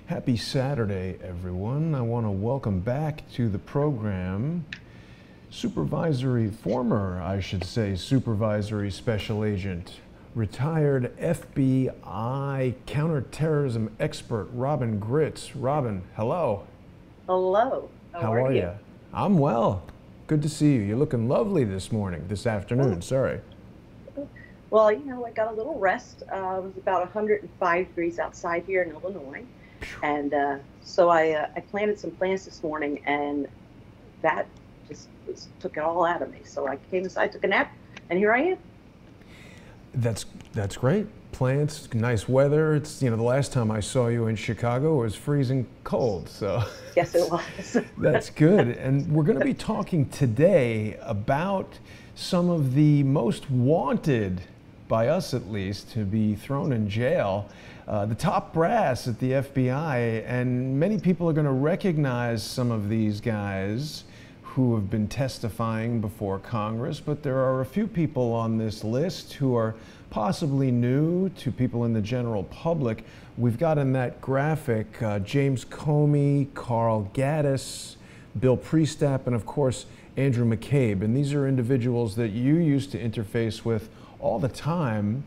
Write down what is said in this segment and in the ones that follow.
Happy Saturday, everyone. I want to welcome back to the program former, I should say, supervisory special agent, retired FBI counterterrorism expert, Robyn Gritz. Robyn, hello. Hello. How are you? I'm well. Good to see you. You're looking lovely this afternoon, sorry. Well, I got a little rest. It was about 105 degrees outside here in Illinois. And so I planted some plants this morning, and that just took it all out of me. So I came inside, took a nap, and here I am. That's great. Plants, nice weather. It's, the last time I saw you in Chicago, it was freezing cold. So yes, it was. That's good. And we're going to be talking today about some of the most wanted, by us at least, to be thrown in jail. The top brass at the FBI, and many people are going to recognize some of these guys who have been testifying before Congress, but there are a few people on this list who are possibly new to people in the general public. We've got in that graphic James Comey, Carl Gaddis, Bill Priestap, and of course Andrew McCabe. And these are individuals that you used to interface with all the time.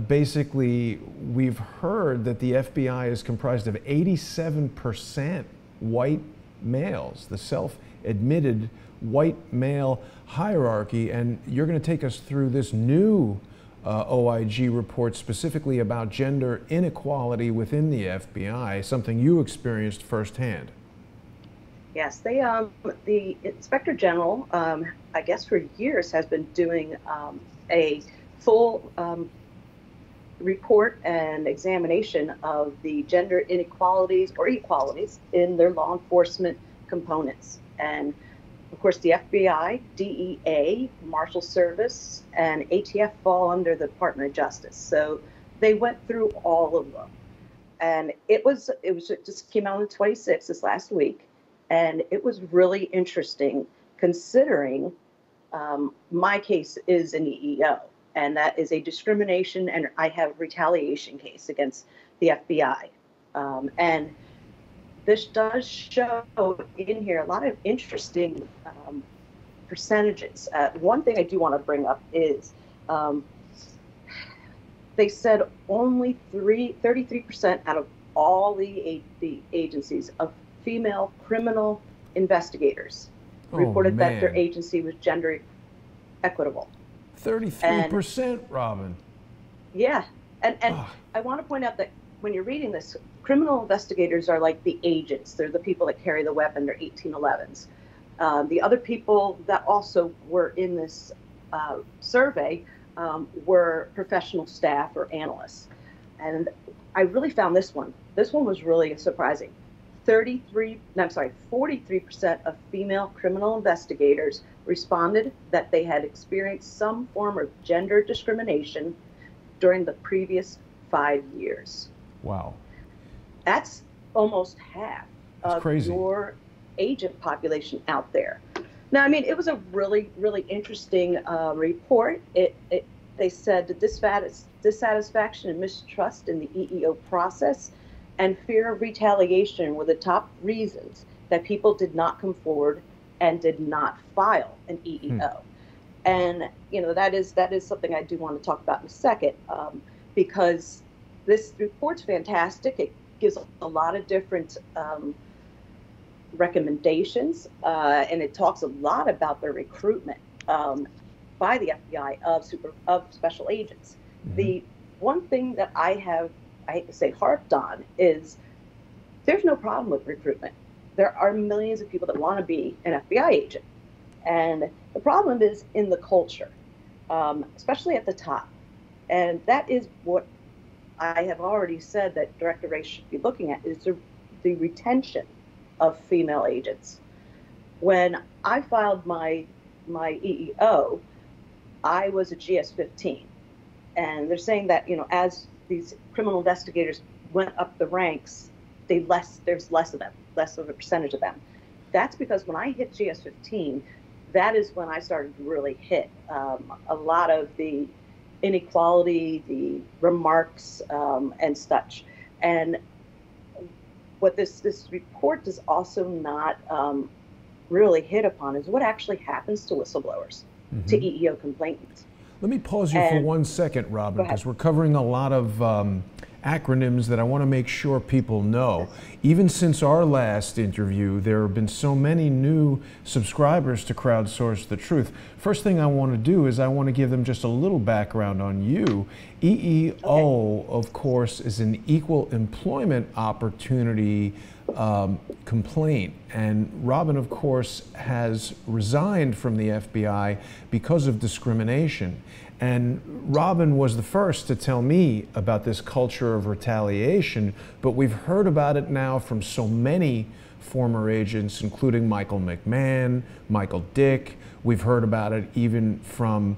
Basically, we've heard that the FBI is comprised of 87% white males, the self-admitted white male hierarchy. And you're going to take us through this new OIG report specifically about gender inequality within the FBI, something you experienced firsthand. Yes, the Inspector General, I guess for years, has been doing a full report and examination of the gender inequalities or equalities in their law enforcement components. And of course, the FBI, DEA, Marshal Service, and ATF fall under the Department of Justice. So they went through all of them. And it just came out on the 26th this last week. And it was really interesting considering my case is an EEO. And that is a discrimination, and I have a retaliation case against the FBI. And this does show in here a lot of interesting percentages. One thing I do want to bring up is they said only 33% out of all the agencies of female criminal investigators reported that their agency was gender equitable. 33%, Robyn. Yeah, and I want to point out that when you're reading this, criminal investigators are like the agents. They're the people that carry the weapon. They're 1811s. The other people that also were in this survey were professional staff or analysts. And I really found this one. This one was really surprising. 43% of female criminal investigators responded that they had experienced some form of gender discrimination during the previous 5 years. Wow. That's almost half of your agent population out there. Now, I mean, it was a really, really interesting report. They said that dissatisfaction and mistrust in the EEO process and fear of retaliation were the top reasons that people did not come forward and did not file an EEO. And, that is something I do want to talk about in a second, because this report's fantastic. It gives a lot of different recommendations, and it talks a lot about the recruitment by the FBI of special agents. Mm-hmm. The one thing that I hate to say harped on is there's no problem with recruitment. There are millions of people that want to be an FBI agent. And the problem is in the culture, especially at the top. And that is what I have already said that Director Ray should be looking at, is the retention of female agents. When I filed my EEO, I was a GS-15. And they're saying that, as these criminal investigators went up the ranks, there's less of them, less of a percentage of them. That's because when I hit GS-15, that is when I started to really hit a lot of the inequality, the remarks, and such. And what this report does also not really hit upon is what actually happens to whistleblowers, to EEO complainants. Let me pause you for 1 second, Robyn, because we're covering a lot of acronyms that I want to make sure people know. Even since our last interview, there have been so many new subscribers to Crowdsource the Truth. First thing I want to do is I want to give them just a little background on you. EEO, of course, is an equal employment opportunity complaint. And Robyn, of course, has resigned from the FBI because of discrimination. And Robyn was the first to tell me about this culture of retaliation, but we've heard about it now from so many former agents, including Michael McMahon, Michael Dick. We've heard about it even from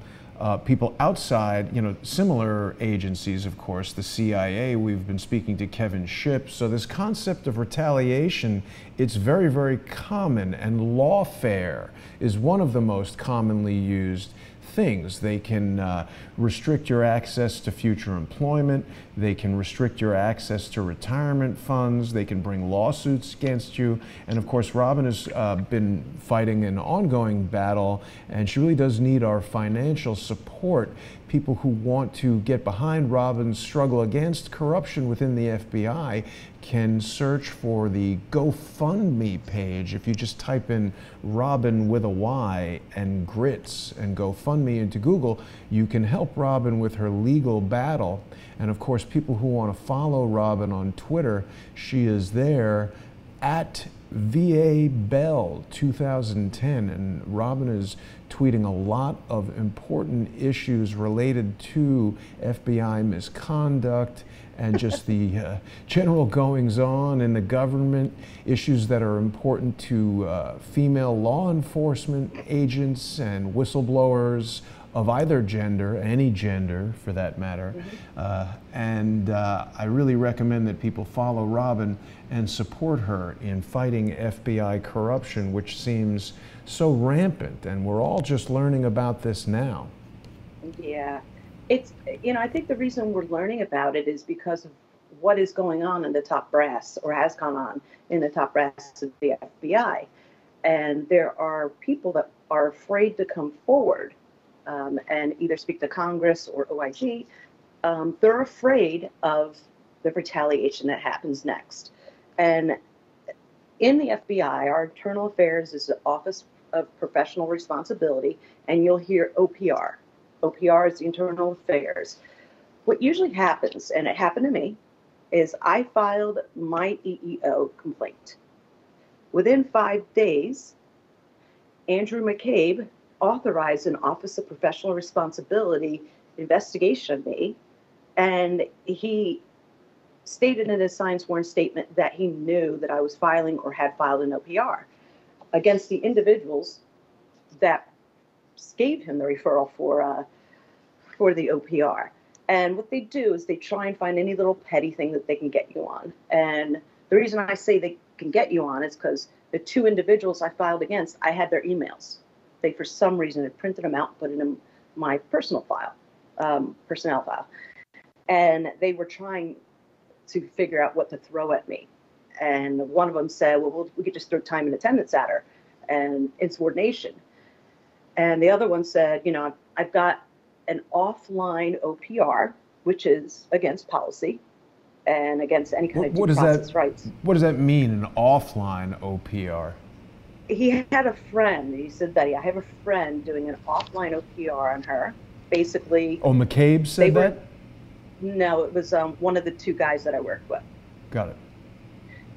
people outside, similar agencies, of course, the CIA. We've been speaking to Kevin Shipp. So this concept of retaliation, it's very, very common, and lawfare is one of the most commonly used things. They can restrict your access to future employment. They can restrict your access to retirement funds. They can bring lawsuits against you. And of course, Robyn has been fighting an ongoing battle, and she really does need our financial support. People who want to get behind Robyn's struggle against corruption within the FBI can search for the GoFundMe page. If you just type in Robyn with a Y and Gritz and GoFundMe into Google, you can help Robyn with her legal battle. And of course, people who want to follow Robyn on Twitter, she is there at VA Bell 2010, and Robyn is tweeting a lot of important issues related to FBI misconduct and just the general goings on in the government, issues that are important to female law enforcement agents and whistleblowers of either gender, any gender for that matter. And I really recommend that people follow Robyn and support her in fighting FBI corruption, which seems so rampant, and we're all just learning about this now. Yeah, it's, I think the reason we're learning about it is because of what is going on in the top brass, or has gone on in the top brass of the FBI. And there are people that are afraid to come forward and either speak to Congress or OIG. They're afraid of the retaliation that happens next. And in the FBI, our internal affairs is the Office of Professional Responsibility, and you'll hear OPR. OPR is the internal affairs. What usually happens, and it happened to me, is I filed my EEO complaint. Within 5 days, Andrew McCabe authorized an Office of Professional Responsibility investigation of me, and he stated in his signed sworn statement that he knew that I was filing or had filed an OPR against the individuals that gave him the referral for the OPR. And what they do is they try and find any little petty thing that they can get you on. And the reason I say they can get you on is because the two individuals I filed against, I had their emails. They, for some reason, had printed them out, put it in my personnel file. And they were trying to figure out what to throw at me. And one of them said, well, we could just throw time and attendance at her and insubordination. And the other one said, I've got an offline OPR, which is against policy and against any kind of due process rights. What does that mean, an offline OPR? He had a friend. He said that I have a friend doing an offline OPR on her. Basically. Oh, McCabe said that? No, it was one of the two guys that I worked with. Got it.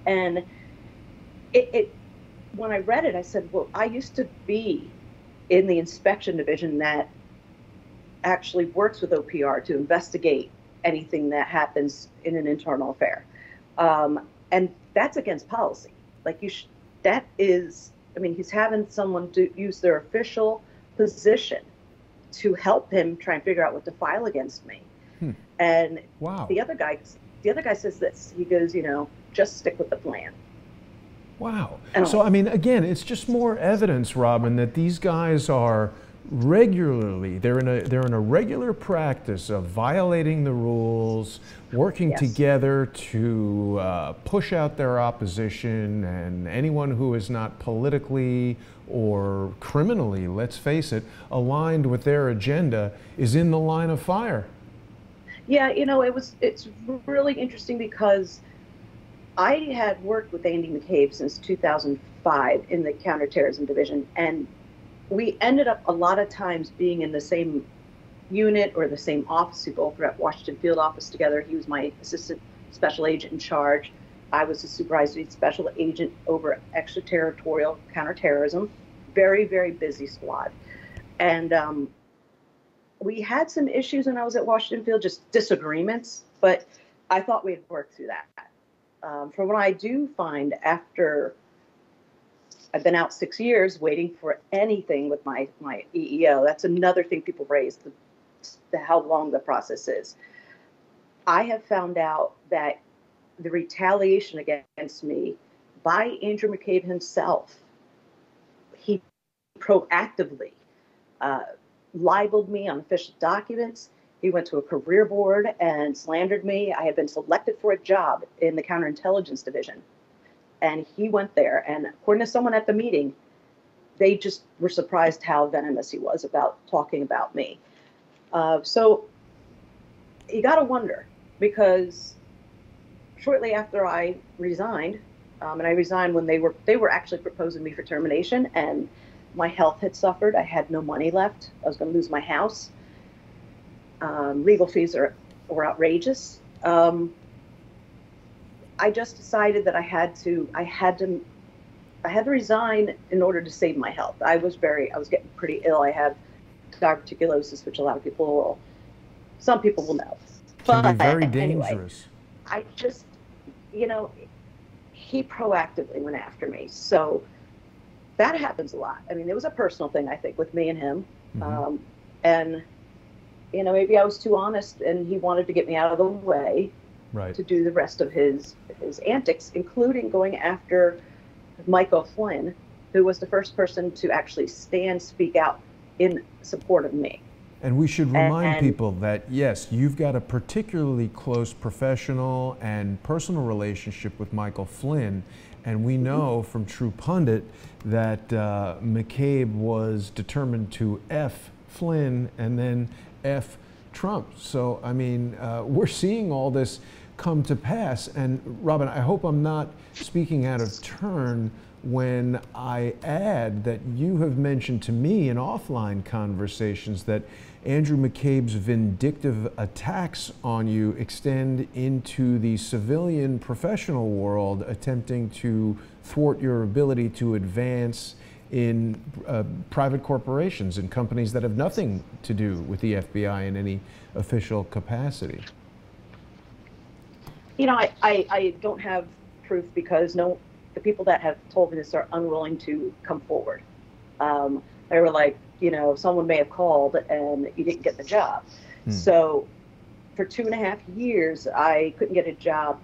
And when I read it, I said, well, I used to be in the inspection division that actually works with OPR to investigate anything that happens in an internal affair. And that's against policy. Like that is, he's having someone to use their official position to help him try and figure out what to file against me. And wow. The other guy says this. He goes, just stick with the plan. Wow. So, again, it's just more evidence, Robyn, that these guys are regularly, they're in a regular practice of violating the rules, working Yes. together to push out their opposition, and anyone who is not politically or criminally, let's face it, aligned with their agenda is in the line of fire. Yeah, it's really interesting because I had worked with Andy McCabe since 2005 in the counterterrorism division, and we ended up a lot of times being in the same unit or the same office. We both were at Washington Field office together. He was my assistant special agent in charge. I was the supervisory special agent over extraterritorial counterterrorism. Very, very busy squad. And we had some issues when I was at Washington Field, just disagreements, but I thought we had worked through that. From what I do find after I've been out 6 years waiting for anything with my EEO. That's another thing people raise, how long the process is. I have found out that the retaliation against me by Andrew McCabe himself, he proactively libeled me on official documents. He went to a career board and slandered me. I had been selected for a job in the counterintelligence division. And he went there, and according to someone at the meeting, they just were surprised how venomous he was about talking about me. So you got to wonder, because shortly after I resigned, and I resigned when they were actually proposing me for termination, and my health had suffered. I had no money left. I was going to lose my house. Legal fees were outrageous. I just decided that I had to resign in order to save my health. I was getting pretty ill. I have diverticulosis, which a lot of some people will know. Can be very anyway, dangerous. I just, he proactively went after me. So that happens a lot. I mean, it was a personal thing, I think, with me and him. Mm-hmm. And, maybe I was too honest, and he wanted to get me out of the way. Right. To do the rest of his antics, including going after Michael Flynn, who was the first person to actually speak out in support of me. And we should remind people that, yes, you've got a particularly close professional and personal relationship with Michael Flynn, and we know from True Pundit that McCabe was determined to F Flynn and then F Trump. So, I mean, we're seeing all this come to pass. And Robyn, I hope I'm not speaking out of turn when I add that you have mentioned to me in offline conversations that Andrew McCabe's vindictive attacks on you extend into the civilian professional world, attempting to thwart your ability to advance in private corporations and companies that have nothing to do with the FBI in any official capacity. I don't have proof because the people that have told me this are unwilling to come forward. They were like, someone may have called and you didn't get the job. So for 2.5 years, I couldn't get a job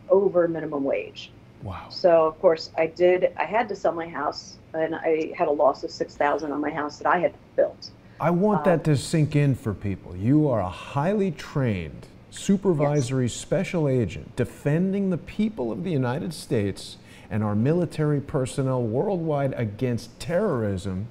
over minimum wage. Wow. So of course I had to sell my house, and I had a loss of $6,000 on my house that I had built. I want that to sink in for people. You are a highly trained supervisory special agent defending the people of the United States and our military personnel worldwide against terrorism.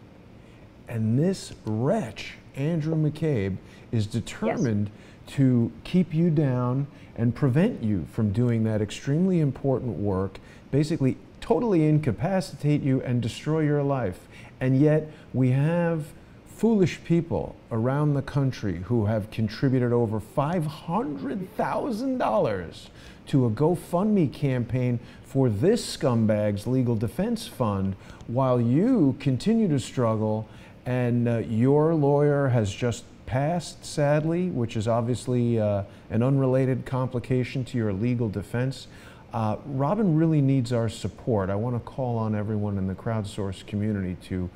And this wretch, Andrew McCabe, is determined to keep you down and prevent you from doing that extremely important work, basically totally incapacitate you and destroy your life. And yet we have foolish people around the country who have contributed over $500,000 to a GoFundMe campaign for this scumbag's legal defense fund, while you continue to struggle, and your lawyer has just passed, sadly, which is obviously an unrelated complication to your legal defense. Robyn really needs our support. I want to call on everyone in the crowdsourced community to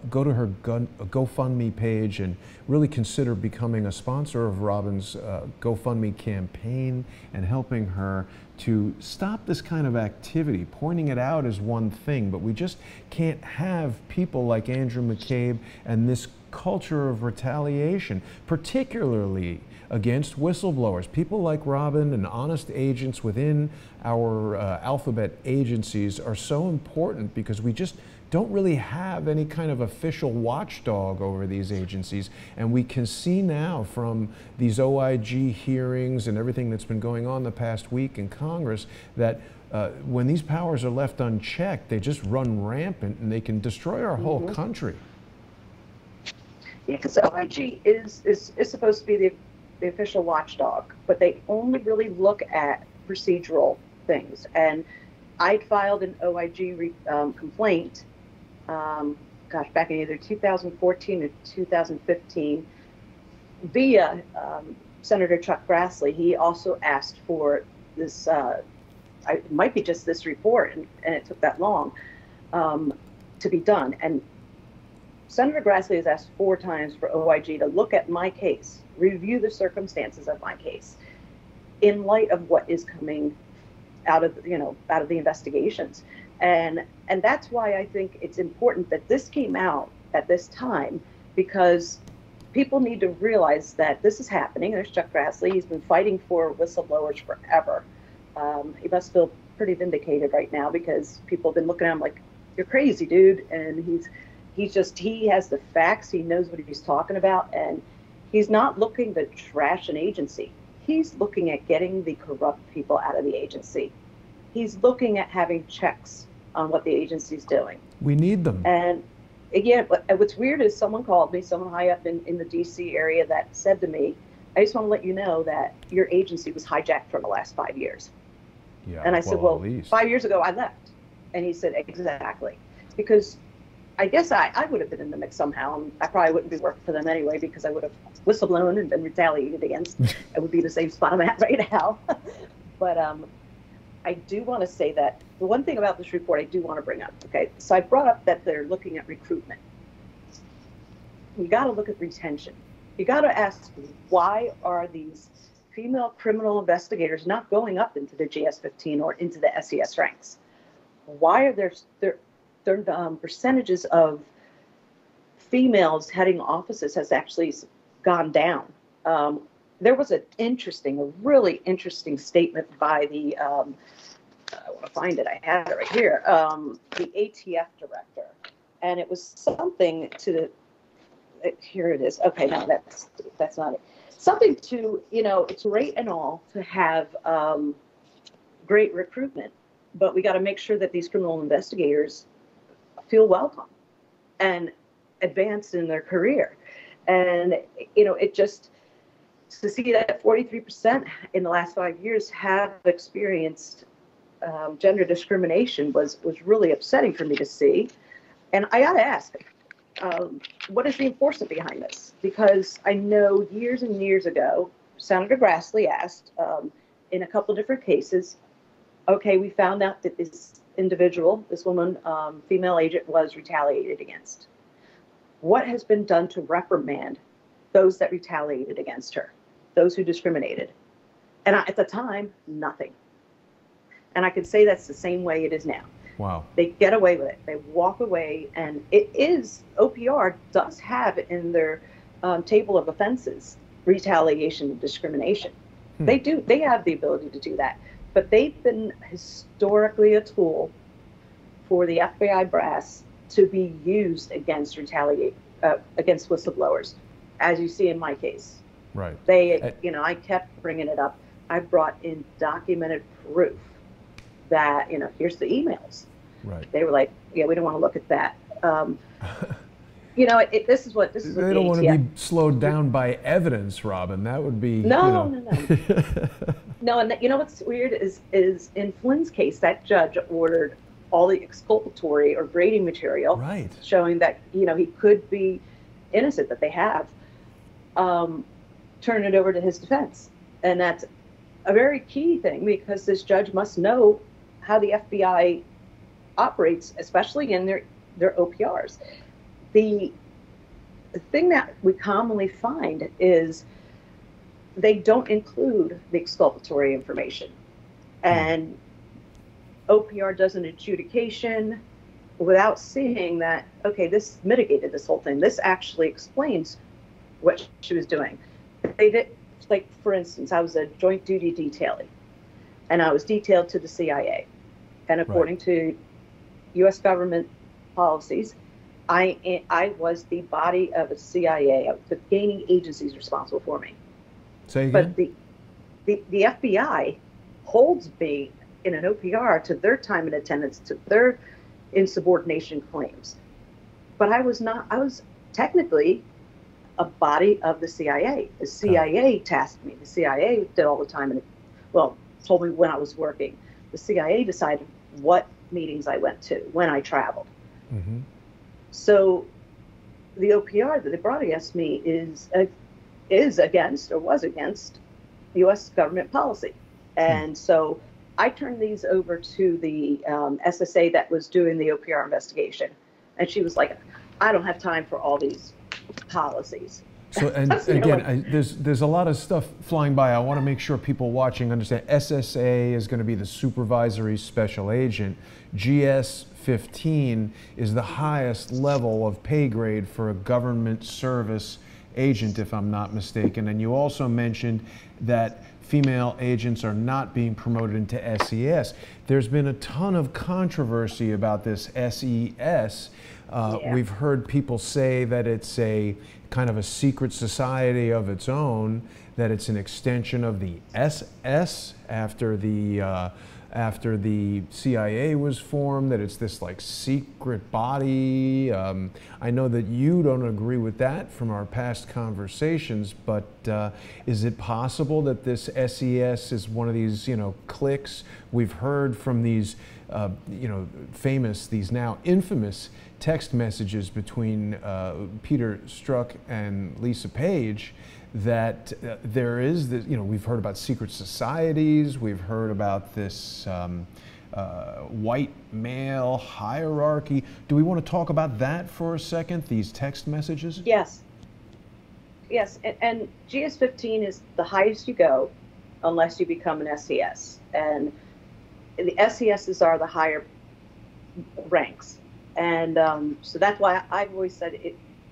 go to her GoFundMe page and really consider becoming a sponsor of Robyn's GoFundMe campaign and helping her to stop this kind of activity. Pointing it out is one thing, but we just can't have people like Andrew McCabe and this culture of retaliation, particularly against whistleblowers. People like Robyn and honest agents within our alphabet agencies are so important because we just don't really have any kind of official watchdog over these agencies. And we can see now from these OIG hearings and everything that's been going on the past week in Congress that when these powers are left unchecked, they just run rampant and they can destroy our whole country. Yeah, because OIG is supposed to be the official watchdog, but they only really look at procedural things. And I'd filed an OIG complaint, back in either 2014 or 2015, via Senator Chuck Grassley. He also asked for this, it might be just this report, and it took that long to be done. And Senator Grassley has asked 4 times for OIG to look at my case, review the circumstances of my case, in light of what is coming out of the investigations. And that's why I think it's important that this came out at this time, because people need to realize that this is happening. There's Chuck Grassley. He's been fighting for whistleblowers forever. He must feel pretty vindicated right now because people have been looking at him like, you're crazy, dude. And he has the facts. He knows what he's talking about. And he's not looking to trash an agency. He's looking at getting the corrupt people out of the agency. He's looking at having checks on what the agency's doing. We need them. And again, what's weird is someone called me, someone high up in the DC area, that said to me, I just want to let you know that your agency was hijacked for the last 5 years. Yeah, and I said, well, 5 years ago I left. And he said, exactly. Because I guess I would have been in the mix somehow. I probably wouldn't be working for them anyway because I would have whistleblown and been retaliated against. It would be the same spot I'm at right now. But I do want to say that the one thing about this report I do want to bring up, okay? So I brought up that they're looking at recruitment. You got to look at retention. You got to ask, why are these female criminal investigators not going up into the GS-15 or into the SES ranks? Why are their percentages of females heading offices has actually gone down? There was a really interesting statement by the, I want to find it, I have it right here, the ATF director. And it was something to here it is. Okay, no, that's not it. Something to, it's great and all to have great recruitment, but we got to make sure that these criminal investigators feel welcome and advance in their career. And, it just, to see that 43% in the last 5 years have experienced gender discrimination was really upsetting for me to see. And I got to ask, what is the enforcement behind this? Because I know years and years ago, Senator Grassley asked in a couple different cases, okay, we found out that this individual, this woman, female agent, was retaliated against. What has been done to reprimand those that retaliated against her, those who discriminated? And at the time, nothing. And I could say that's the same way it is now. Wow. They get away with it. They walk away, and it is, OPR does have in their table of offenses retaliation and discrimination. They have the ability to do that. But they've been historically a tool for the FBI brass to be used against against whistleblowers, as you see in my case. Right. I kept bringing it up. I brought in documented proof that, here's the emails. Right. They were like, yeah, we don't want to look at that. This is what they don't want to be slowed down by evidence, Robyn. That would be no. No, and what's weird is in Flynn's case, that judge ordered all the exculpatory or Brady material, right, showing that he could be innocent, that they have turned it over to his defense, and that's a very key thing because this judge must know how the FBI operates, especially in their OPRs. The thing that we commonly find is they don't include the exculpatory information. And OPR does an adjudication, without seeing that, okay, this mitigated this whole thing. This actually explains what she was doing. They did, like, for instance, I was a joint duty detailee, and I was detailed to the CIA. And according to U.S. government policies, I was the body of the CIA, the gaining agencies responsible for me. Say again? But the FBI holds me in an OPR to their time and attendance, to their insubordination claims. But I was technically a body of the CIA. The CIA tasked me. The CIA did all the time, and told me when I was working. The CIA decided what meetings I went to, when I traveled. Mm-hmm. So the OPR that they brought against me is against, or was against, U.S. government policy. And so I turned these over to the SSA that was doing the OPR investigation. And she was like, I don't have time for all these policies. So, and again, there's a lot of stuff flying by. I want to make sure people watching understand. SSA is going to be the supervisory special agent. GS-15 is the highest level of pay grade for a government service agent, if I'm not mistaken. And you also mentioned that female agents are not being promoted into SES. There's been a ton of controversy about this SES. We've heard people say that it's a kind of a secret society of its own, that it's an extension of the SS after the CIA was formed, that it's this like secret body. I know that you don't agree with that from our past conversations, but is it possible that this SES is one of these, cliques? We've heard from these, these now infamous text messages between Peter Strzok and Lisa Page, that there is this, we've heard about secret societies, we've heard about this white male hierarchy. Do we want to talk about that for a second, these text messages? Yes. Yes, and GS-15 is the highest you go unless you become an SES. And the SESs are the higher ranks. And so that's why I've always said,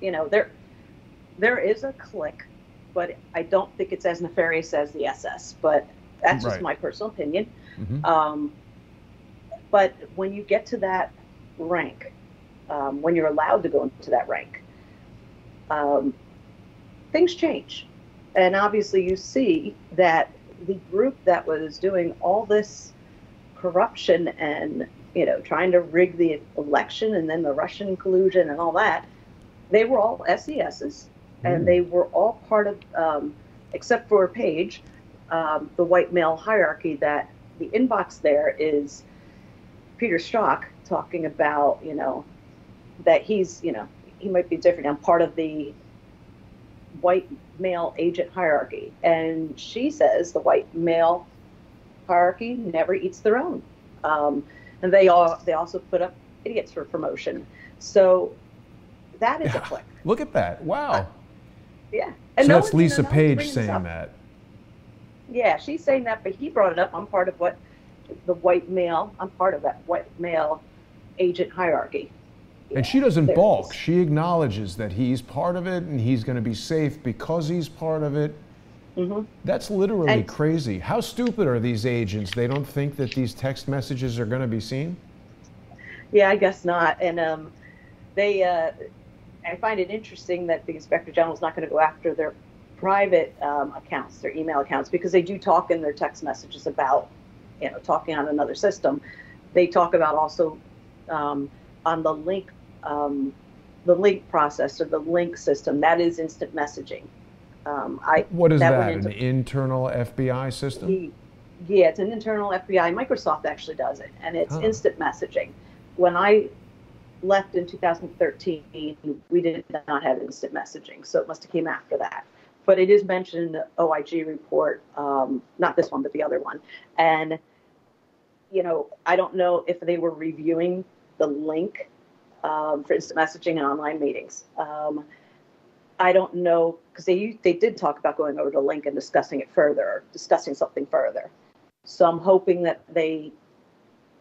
there is a clique, but I don't think it's as nefarious as the SS. But that's just my personal opinion. Mm-hmm. But when you get to that rank, when you're allowed to go into that rank, things change. And obviously you see that the group that was doing all this corruption and trying to rig the election and then the Russian collusion and all that, they were all SESs, and they were all part of, except for Page, the white male hierarchy. That the inbox there is Peter Strzok talking about, that he's, he might be different. I'm part of the white male agent hierarchy. And she says the white male hierarchy never eats their own. And they also put up idiots for promotion. So that is a clique. Look at that. Wow. Yeah. And so that's Lisa Page saying that. Yeah, she's saying that, but he brought it up. I'm part of I'm part of that white male agent hierarchy. And she doesn't balk. She acknowledges that he's part of it and he's going to be safe because he's part of it. Mm-hmm. That's literally crazy. How stupid are these agents? They don't think that these text messages are going to be seen? Yeah, I guess not. And I find it interesting that the Inspector General is not going to go after their private accounts, their email accounts, because they do talk in their text messages about, talking on another system. They talk about also on the link process, or the link system. That is instant messaging. What is that? An internal FBI system? Yeah, it's an internal FBI. Microsoft actually does it, and it's instant messaging. When I left in 2013, we did not have instant messaging, so it must have came after that. But it is mentioned in the OIG report, not this one, but the other one. And, I don't know if they were reviewing the link for instant messaging and online meetings. I don't know, because they did talk about going over to link and discussing it further, discussing something further. So I'm hoping that they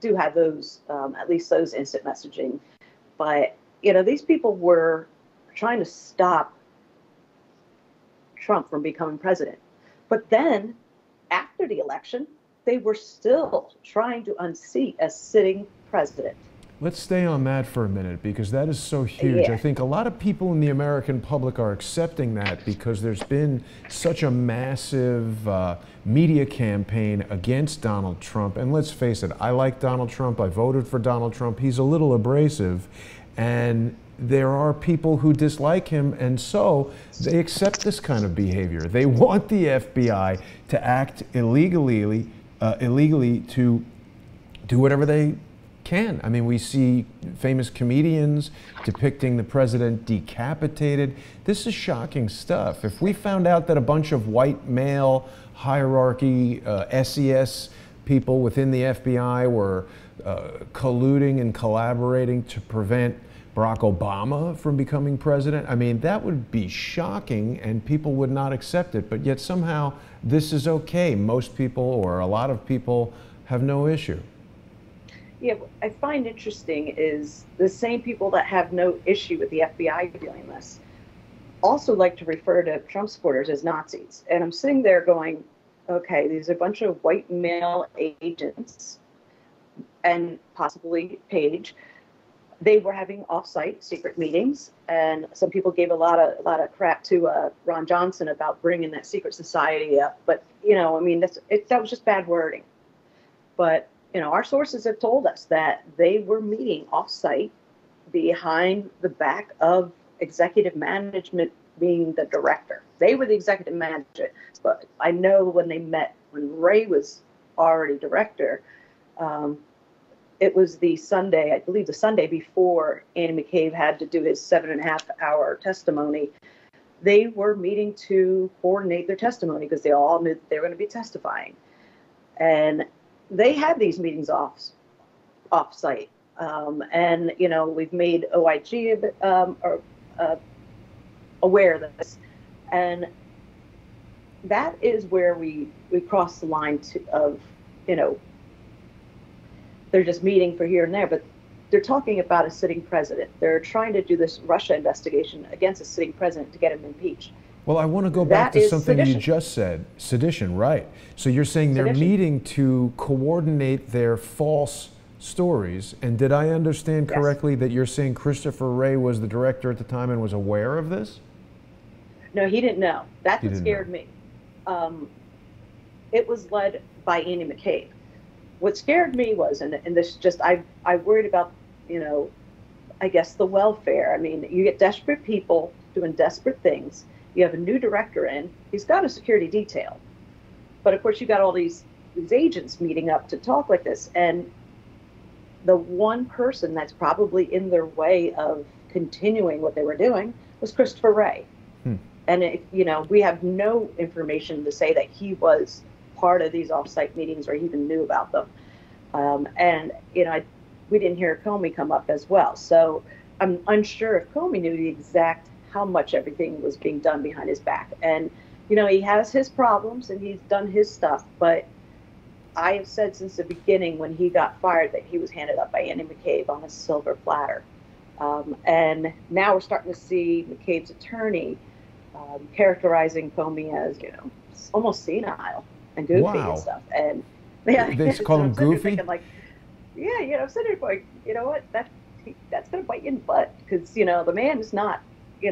do have those, at least those instant messaging. But, these people were trying to stop Trump from becoming president. But then, after the election, they were still trying to unseat a sitting president. Let's stay on that for a minute, because that is so huge. Yeah. I think a lot of people in the American public are accepting that because there's been such a massive media campaign against Donald Trump. And let's face it, I like Donald Trump. I voted for Donald Trump. He's a little abrasive. And there are people who dislike him, and so they accept this kind of behavior. They want the FBI to act illegally to do whatever they can. I mean, we see famous comedians depicting the president decapitated. This is shocking stuff. If we found out that a bunch of white male hierarchy, SES people within the FBI were colluding and collaborating to prevent Barack Obama from becoming president, I mean, that would be shocking and people would not accept it. But yet somehow this is okay. Most people, or a lot of people, have no issue. Yeah, what I find interesting is the same people that have no issue with the FBI doing this also like to refer to Trump supporters as Nazis. And I'm sitting there going, okay, these are a bunch of white male agents and possibly Page. They were having off-site secret meetings, and some people gave a lot of crap to Ron Johnson about bringing that secret society up. But I mean, that was just bad wording. But our sources have told us that they were meeting off-site behind the back of executive management being the director. They were the executive manager, but I know when they met, when Ray was already director. It was the Sunday, I believe the Sunday before Andy McCabe had to do his 7.5-hour testimony. They were meeting to coordinate their testimony because they all knew that they were going to be testifying. And they had these meetings off-site. And, we've made OIG aware of this. And that is where we cross the line of they're just meeting for here and there, but they're talking about a sitting president. They're trying to do this Russia investigation against a sitting president to get him impeached. Well, I want to go back to something you just said. Sedition, right. So you're saying they're meeting to coordinate their false stories. And did I understand correctly that you're saying Christopher Wray was the director at the time and was aware of this? No, he didn't know. That's what scared me. It was led by Andy McCabe. What scared me was, and this just, I worried about, I guess the welfare. I mean, you get desperate people doing desperate things. You have a new director in, he's got a security detail. But of course you got all these agents meeting up to talk like this. And the one person that's probably in their way of continuing what they were doing was Christopher Wray. And, we have no information to say that he was part of these off-site meetings or even knew about them. We didn't hear Comey come up as well. So I'm unsure if Comey knew the exact how much everything was being done behind his back. And, he has his problems and he's done his stuff. But I have said since the beginning when he got fired that he was handed up by Andy McCabe on a silver platter. And now we're starting to see McCabe's attorney characterizing Comey as, almost senile and goofy and stuff. And they call him goofy? Thinking, like, I'm sitting there going, you know what, that's going to bite you in the butt because, the man is not, he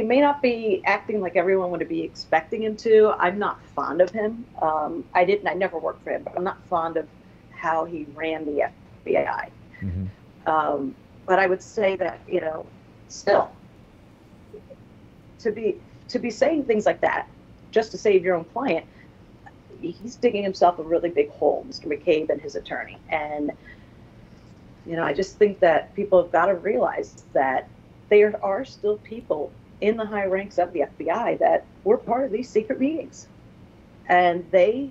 may not be acting like everyone would be expecting him to. I'm not fond of him. I never worked for him, but I'm not fond of how he ran the FBI. Mm-hmm. But I would say that, still, to be saying things like that just to save your own client, he's digging himself a really big hole, Mr. McCabe and his attorney. And, I just think that people have got to realize that there are still people in the high ranks of the FBI that were part of these secret meetings. And they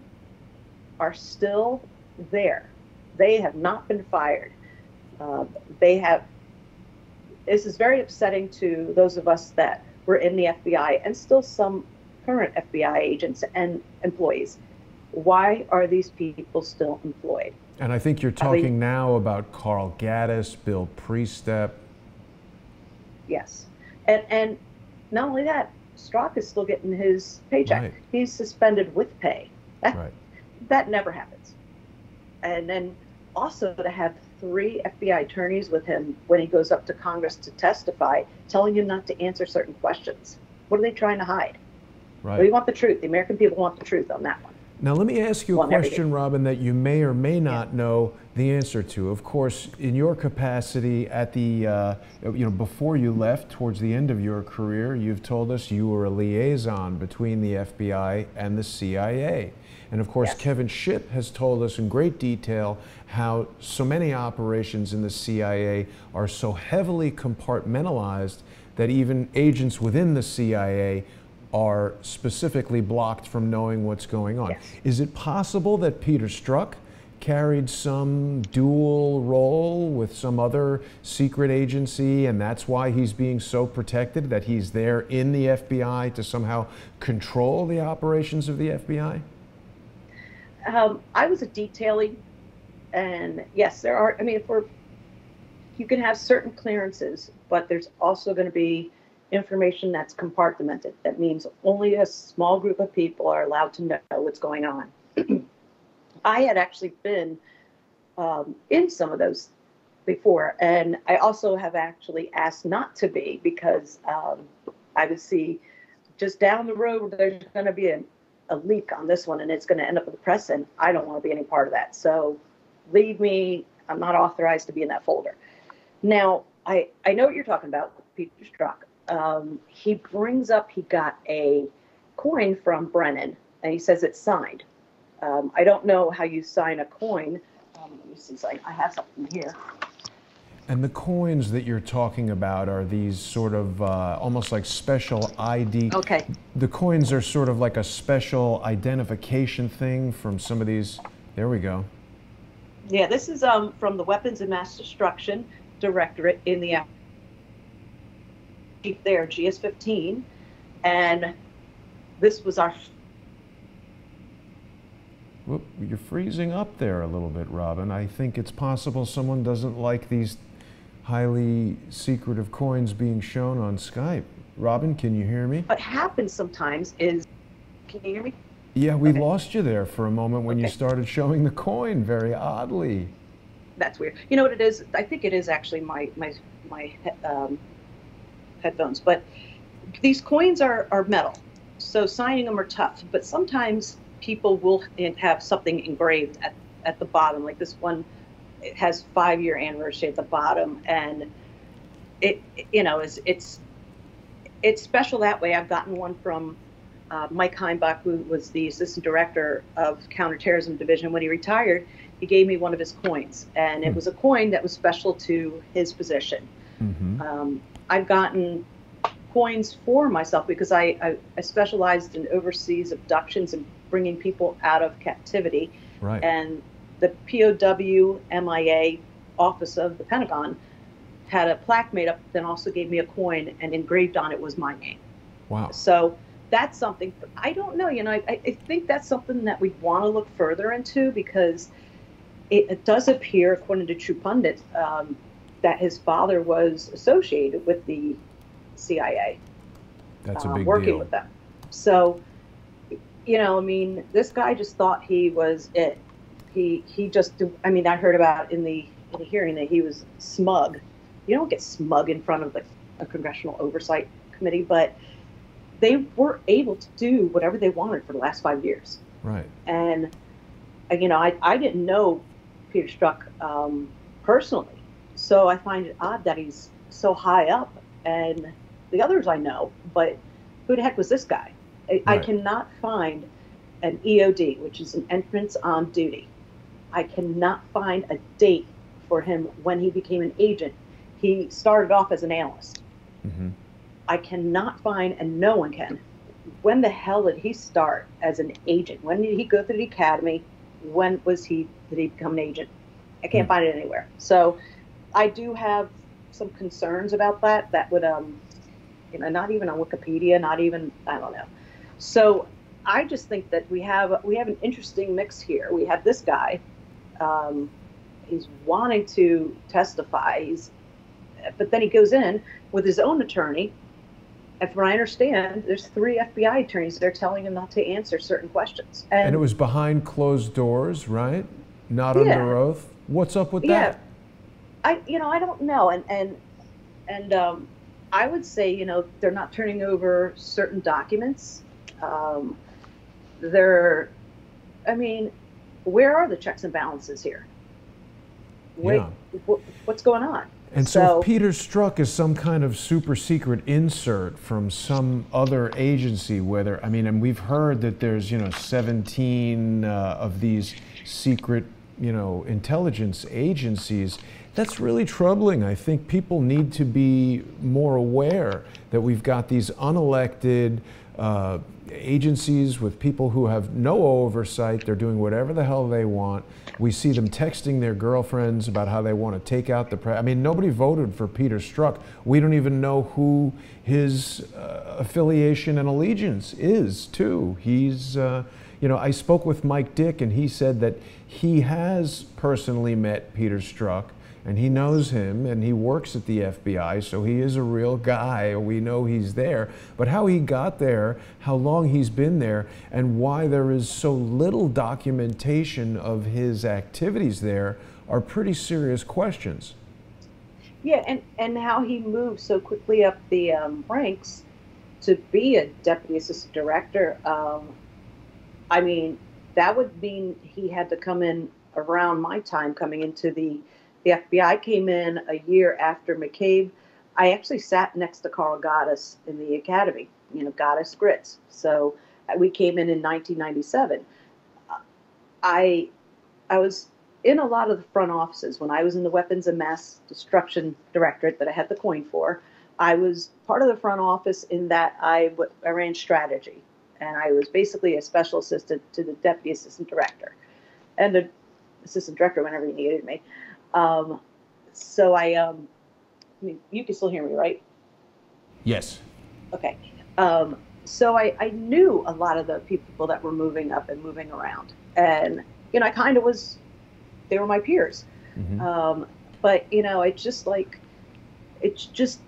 are still there. They have not been fired. This is very upsetting to those of us that were in the FBI and still some current FBI agents and employees. Why are these people still employed? And I think you're talking now about Carl Gaddis, Bill Priestep. Yes. And not only that, Strzok is still getting his paycheck. Right. He's suspended with pay. Right. That never happens. And then also to have 3 FBI attorneys with him when he goes up to Congress to testify, telling him not to answer certain questions. What are they trying to hide? Right. We want the truth. The American people want the truth on that one. Now, let me ask you a question, Robyn, that you may or may not know the answer to. Of course, in your capacity at the, before you left, towards the end of your career, you've told us you were a liaison between the FBI and the CIA. And of course, Kevin Shipp has told us in great detail how so many operations in the CIA are so heavily compartmentalized that even agents within the CIA are specifically blocked from knowing what's going on. Yes. Is it possible that Peter Strzok carried some dual role with some other secret agency, and that's why he's being so protected, that he's there in the FBI to somehow control the operations of the FBI? I was a detailee, and yes, there are, you can have certain clearances, but there's also going to be information that's compartmented. That means only a small group of people are allowed to know what's going on. I had actually been in some of those before, and I also have actually asked not to be because I would see just down the road there's going to be a leak on this one and it's going to end up with the press, and I don't want to be any part of that. So leave me. I'm not authorized to be in that folder. Now, I know what you're talking about, Peter Strzok. He brings up he got a coin from Brennan, and he says it's signed. I don't know how you sign a coin. Let me see, I have something here. And the coins that you're talking about are these sort of almost like special ID. Okay. The coins are sort of like a special identification thing from some of these. There we go. Yeah, this is from the Weapons of Mass Destruction Directorate in the there, GS-15, and this was our. Whoop, you're freezing up there a little bit, Robyn. I think it's possible someone doesn't like these highly secretive coins being shown on Skype. Robyn, can you hear me? What happens sometimes is, can you hear me? Yeah, we lost you there for a moment when you started showing the coin, very oddly. That's weird. You know what it is? I think it is actually my headphones, but these coins are metal, so signing them are tough, but sometimes people will have something engraved at the bottom, like this one. It has 5-year anniversary at the bottom, and it's special that way. I've gotten one from Mike Heimbach, who was the assistant director of counterterrorism division. When he retired, he gave me one of his coins, and it was a coin that was special to his position. Mm-hmm. I've gotten coins for myself because I specialized in overseas abductions and bringing people out of captivity. Right. And the POW MIA office of the Pentagon had a plaque made up, then also gave me a coin, and engraved on it was my name. Wow. So that's something, I don't know, I think that's something that we want to look further into, because it does appear, according to True Pundit, that his father was associated with the CIA. That's a big working deal. with them. So, this guy just thought he was it. He just, I heard about in the hearing that he was smug. You don't get smug in front of a Congressional Oversight Committee, but they were able to do whatever they wanted for the last 5 years. Right. And, I didn't know Peter Strzok personally, so I find it odd that he's so high up, and the others I know, but who the heck was this guy? I cannot find an EOD, which is an entrance on duty. I cannot find a date for him when he became an agent. He started off as an analyst. Mm-hmm. I cannot find, and no one can, when the hell did he start as an agent? When did he go through the academy? When did he become an agent? I can't find it anywhere. So I do have some concerns about that would, not even on Wikipedia, not even, I don't know. So I just think that we have an interesting mix here. We have this guy, he's wanting to testify, but then he goes in with his own attorney. And from what I understand, there's 3 FBI attorneys that are telling him not to answer certain questions. And it was behind closed doors, right? Not under oath. What's up with that? I don't know. And I would say, they're not turning over certain documents. Where are the checks and balances here? What's going on? And so if Peter Strzok is some kind of super secret insert from some other agency, and we've heard that there's, 17 of these secret, intelligence agencies, that's really troubling. I think people need to be more aware that we've got these unelected agencies with people who have no oversight. They're doing whatever the hell they want. We see them texting their girlfriends about how they want to take out the press. Nobody voted for Peter Strzok. We don't even know who his affiliation and allegiance is, too. He's, I spoke with Mike Dick, and he said that he has personally met Peter Strzok, and he knows him, and he works at the FBI, so he is a real guy. We know he's there. But how he got there, how long he's been there, and why there is so little documentation of his activities there are pretty serious questions. Yeah, and how he moved so quickly up the ranks to be a deputy assistant director. That would mean he had to come in around my time coming into the FBI. Came in a year after McCabe. I actually sat next to Carl Gaddis in the academy, Gaddis Gritz. So we came in 1997. I was in a lot of the front offices when I was in the Weapons and Mass Destruction Directorate that I had the coin for. I was part of the front office in that I ran strategy, and I was basically a special assistant to the deputy assistant director and the assistant director whenever he needed me. You can still hear me, right? Yes. Okay. So I knew a lot of the people that were moving up and moving around, and I kind of they were my peers. Mm-hmm. But it's just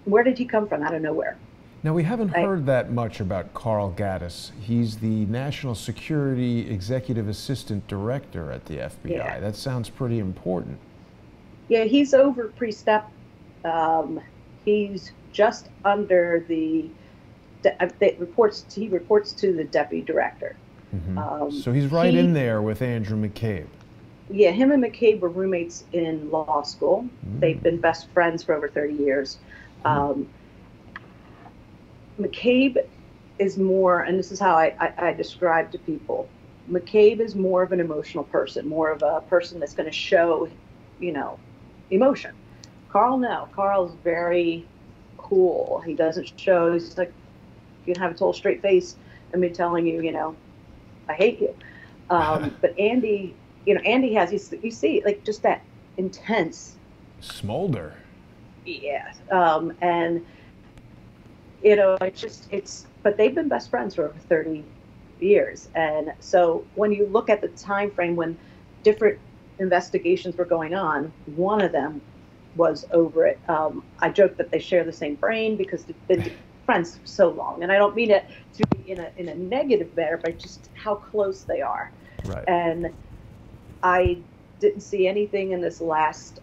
where did he come from? Out of nowhere. Now, we haven't heard that much about Carl Gaddis. He's the National Security Executive Assistant Director at the FBI. Yeah. That sounds pretty important. Yeah, he's over pre-step. He's just under he reports to the deputy director. Mm-hmm. So he's right in there with Andrew McCabe. Yeah, him and McCabe were roommates in law school. Mm. They've been best friends for over 30 years. McCabe is more, and this is how I describe to people, McCabe is more of an emotional person, more of a person that's going to show, emotion. Carl, no. Carl's very cool. He doesn't show, he's like, you can have a total straight face and me telling you, I hate you. But Andy, Andy has, you see, like, just that intense. Smolder. Yeah. And, but they've been best friends for over 30 years. And so when you look at the time frame when different investigations were going on, one of them was over it. I joke that they share the same brain because they've been friends for so long. And I don't mean it to be in a negative manner, but just how close they are. Right. And I didn't see anything in this last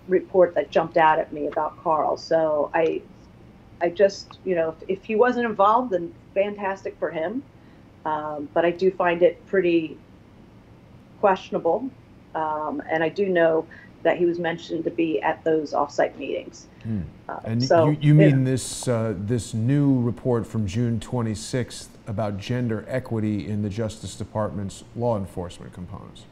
report that jumped out at me about Carl. So I just, if he wasn't involved, then fantastic for him. But I do find it pretty questionable. And I do know that he was mentioned to be at those offsite meetings. And so, you mean this new report from June 26th about gender equity in the Justice Department's law enforcement components?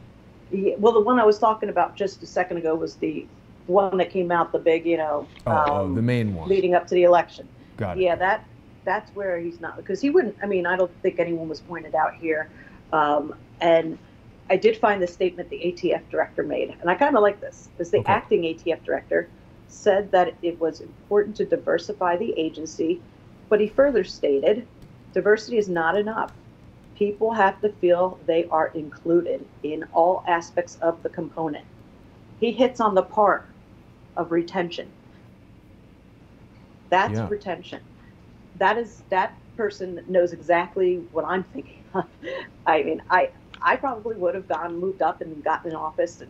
Yeah, well, the one I was talking about just a second ago was the one that came out, the big, the main one leading up to the election. Got it. Yeah, that's where he's not, because he wouldn't. I mean, I don't think anyone was pointed out here. And I did find the statement the ATF director made, and I kind of like this, because the acting ATF director said that it was important to diversify the agency, but he further stated Diversity is not enough. People have to feel they are included in all aspects of the component. He hits on the part of retention. That's retention. That person knows exactly what I'm thinking of. I mean, I probably would have moved up and gotten an office and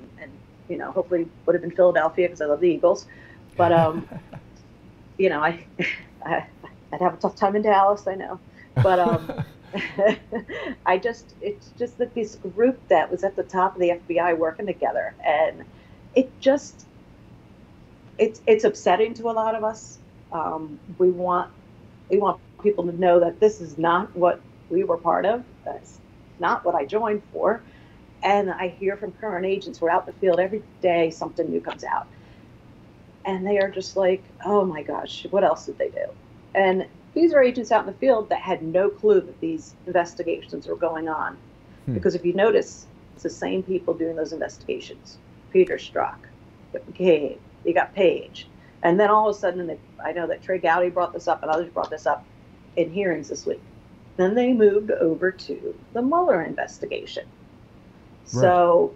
you know, hopefully would have been Philadelphia because I love the Eagles. But, you know, I'd have a tough time in Dallas, I know. But it's just that this group that was at the top of the FBI working together, and it's upsetting to a lot of us. We want people to know that this is not what we were part of. That's not what I joined for. And I hear from current agents who are out in the field every day, something new comes out. And they are just like, oh my gosh, what else did they do? And these are agents out in the field that had no clue that these investigations were going on. Because if you notice, it's the same people doing those investigations. Peter Strzok, McCabe, you got Page. And then all of a sudden, I know that Trey Gowdy brought this up and others brought this up in hearings this week. Then they moved over to the Mueller investigation. Right. So,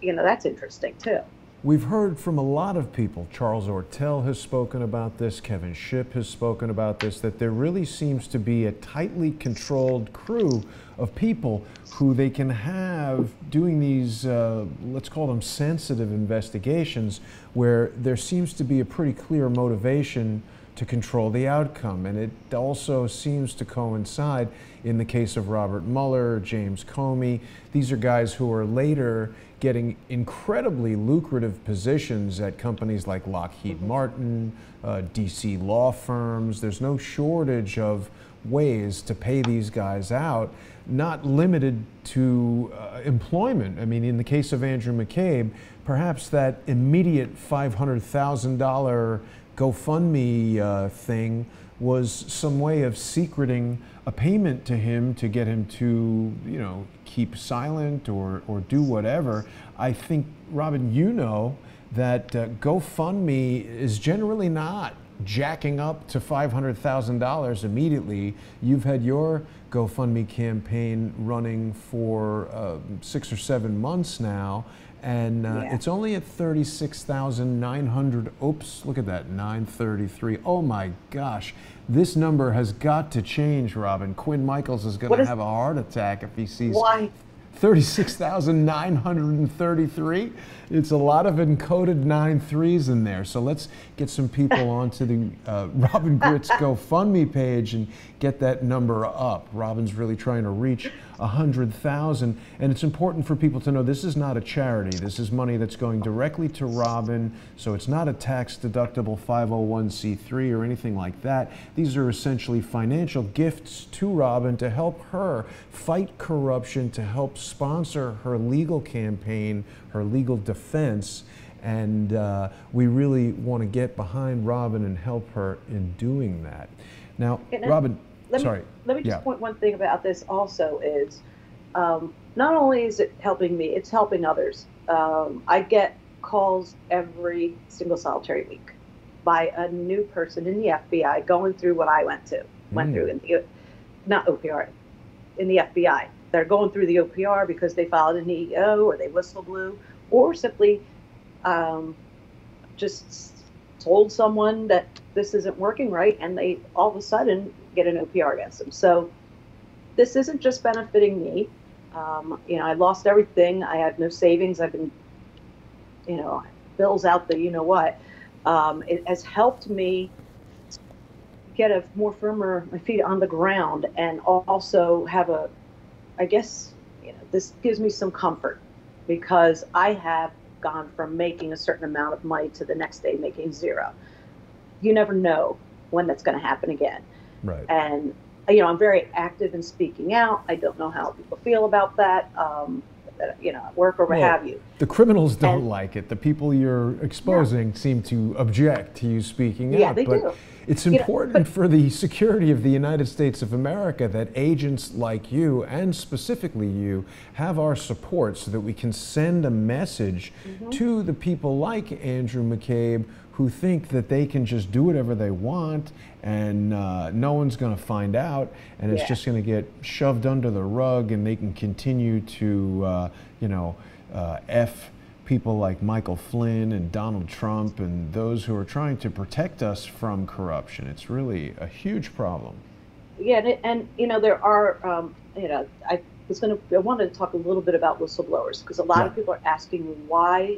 you know, that's interesting too. We've heard from a lot of people. Charles Ortel has spoken about this. Kevin Shipp has spoken about this, that there really seems to be a tightly controlled crew of people who they can have doing these, let's call them sensitive investigations, where there seems to be a pretty clear motivation to control the outcome. And it also seems to coincide in the case of Robert Mueller, James Comey. These are guys who are later getting incredibly lucrative positions at companies like Lockheed Martin, DC law firms. There's no shortage of ways to pay these guys out, not limited to employment. I mean, in the case of Andrew McCabe, perhaps that immediate $500,000 GoFundMe thing was some way of secreting a payment to him to get him to, you know, keep silent or do whatever. I think, Robyn, you know that GoFundMe is generally not jacking up to $500,000 immediately. You've had your GoFundMe campaign running for 6 or 7 months now, and it's only at 36,900. Oops, look at that, 933. Oh my gosh, this number has got to change, Robyn. Quinn Michaels is going to have a heart attack if he sees 36,933. It's a lot of encoded 9-3s in there. So let's get some people onto the Robyn Gritz GoFundMe page and get that number up. Robyn's really trying to reach 100,000. And it's important for people to know this is not a charity. This is money that's going directly to Robyn. So it's not a tax-deductible 501c3 or anything like that. These are essentially financial gifts to Robyn to help her fight corruption, to help sponsor her legal campaign, her legal defense. And we really want to get behind Robyn and help her in doing that. Now, Robyn, let me just point one thing about this also is not only is it helping me, it's helping others. I get calls every single solitary week by a new person in the FBI going through what I went through in the, not OPR, in the FBI. They're going through the OPR because they filed an EEO or they whistleblew or simply just told someone that this isn't working right, and they all of a sudden get an OPR against them. So this isn't just benefiting me. You know, I lost everything. I had no savings. I've been, you know, bills out the you know what. It has helped me get a more firmer, my feet on the ground, and also have a, I guess, you know, this gives me some comfort because I have gone from making a certain amount of money to the next day making zero. You never know when that's going to happen again. Right. And, you know, I'm very active in speaking out. I don't know how people feel about that, you know, at work or what have you. The criminals don't like it. The people you're exposing seem to object to you speaking out. Yeah, they do. It's important for the security of the United States of America that agents like you, and specifically you, have our support so that we can send a message to the people like Andrew McCabe who think that they can just do whatever they want and no one's going to find out, and it's just going to get shoved under the rug, and they can continue to, F people like Michael Flynn and Donald Trump and those who are trying to protect us from corruption. It's really a huge problem. Yeah, and there are, I wanted to talk a little bit about whistleblowers, because a lot of people are asking why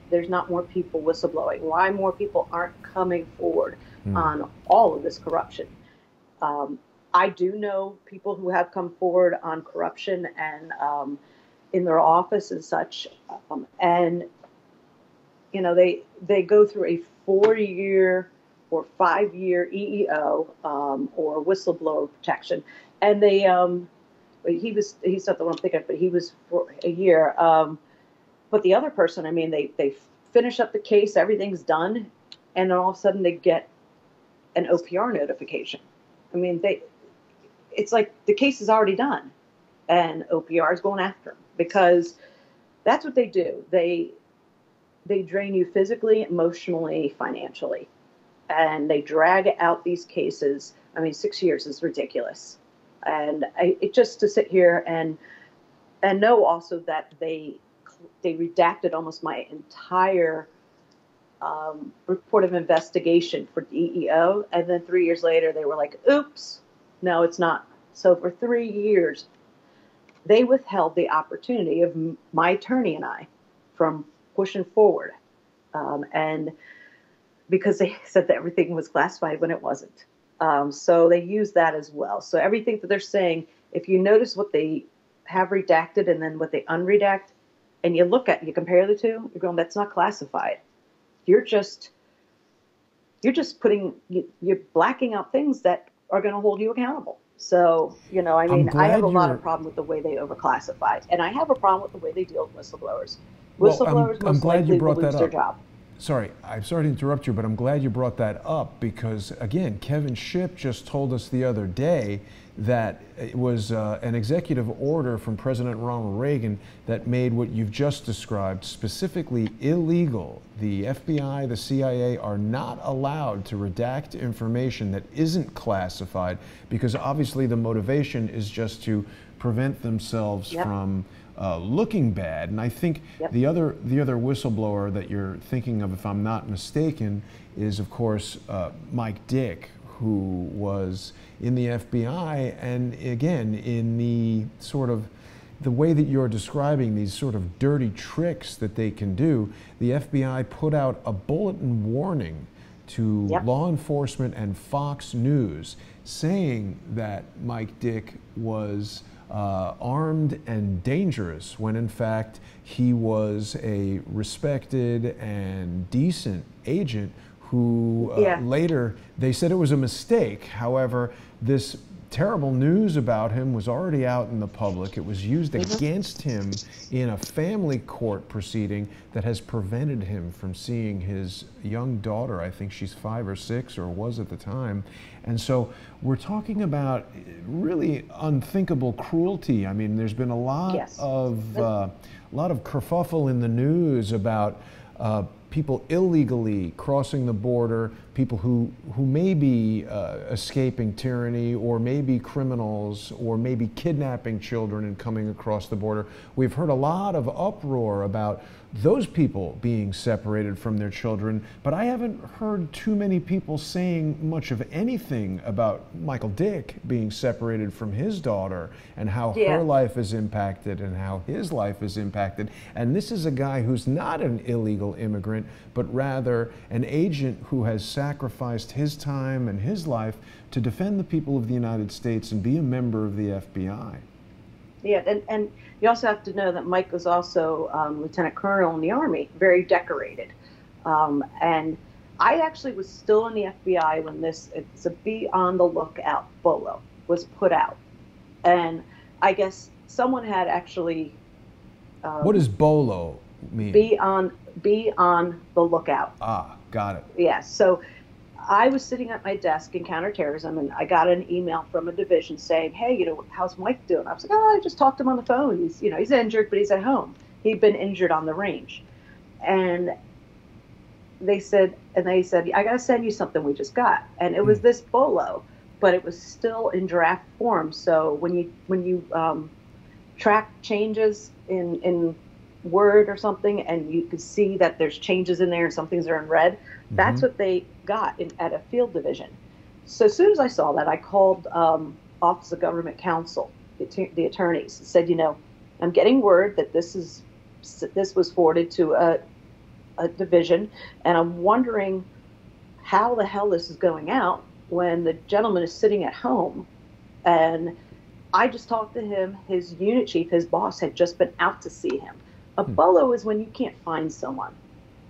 there's not more people whistleblowing, why more people aren't coming forward on all of this corruption. I do know people who have come forward on corruption and in their office and such, and they go through a 4-year or 5-year EEO or whistleblower protection, and he's not the one I'm thinking of, but he was for a year. But the other person, they finish up the case, everything's done, and then all of a sudden they get an OPR notification. It's like the case is already done, and OPR is going after them, because that's what they do. They drain you physically, emotionally, financially, and they drag out these cases. 6 years is ridiculous, and it just to sit here and know also that they redacted almost my entire report of investigation for DEO, and then 3 years later they were like, oops, no, it's not. So for 3 years, they withheld the opportunity of my attorney and I from pushing forward, and because they said that everything was classified when it wasn't. So they use that as well. So everything that they're saying, if you notice what they have redacted and then what they unredact, and you compare the two, you're going, that's not classified. You're blacking out things that are going to hold you accountable. So, I have a lot of problem with the way they overclassify, and I have a problem with the way they deal with whistleblowers. Whistleblowers most likely will lose their job. Sorry, I'm sorry to interrupt you, but I'm glad you brought that up, because, again, Kevin Shipp just told us the other day that it was an executive order from President Ronald Reagan that made what you've just described specifically illegal. The FBI, the CIA are not allowed to redact information that isn't classified, because obviously the motivation is just to prevent themselves from looking bad. And I think the other whistleblower that you're thinking of, if I'm not mistaken, is of course Mike Dick, who was in the FBI, and again, in the sort of the way that you're describing these sort of dirty tricks that they can do, the FBI put out a bulletin warning to law enforcement and Fox News saying that Mike Dick was armed and dangerous, when in fact he was a respected and decent agent who later they said it was a mistake. However, this terrible news about him was already out in the public. It was used against him in a family court proceeding that has prevented him from seeing his young daughter. I think she's 5 or 6, or was at the time. And so we're talking about really unthinkable cruelty. There's been a lot of kerfuffle in the news about people illegally crossing the border, people who may be escaping tyranny, or maybe criminals, or maybe kidnapping children and coming across the border. We've heard a lot of uproar about those people being separated from their children, but I haven't heard too many people saying much of anything about Michael Dick being separated from his daughter and how her life is impacted and how his life is impacted. And this is a guy who's not an illegal immigrant, but rather an agent who has sacrificed his time and his life to defend the people of the United States and be a member of the FBI. Yeah, and you also have to know that Mike was also Lieutenant Colonel in the Army, very decorated. And I actually was still in the FBI when it's a Be on the Lookout BOLO was put out. And I guess someone had actually... what is BOLO? mean? Be on the lookout. Ah, got it. Yeah. So I was sitting at my desk in counterterrorism, and I got an email from a division saying, "Hey, how's Mike doing?" I was like, "Oh, I just talked to him on the phone. He's injured, but he's at home. He'd been injured on the range." And they said, "I got to send you something we just got." And it was this bolo, but it was still in draft form. So when you track changes in Word or something, and you can see that there's changes in there and some things are in red, that's what they got at a field division. So as soon as I saw that, I called Office of Government Counsel, the attorneys, and said, I'm getting word that this was forwarded to a division, and I'm wondering how the hell this is going out when the gentleman is sitting at home. And I just talked to him. His unit chief, his boss, had just been out to see him. A bolo is when you can't find someone.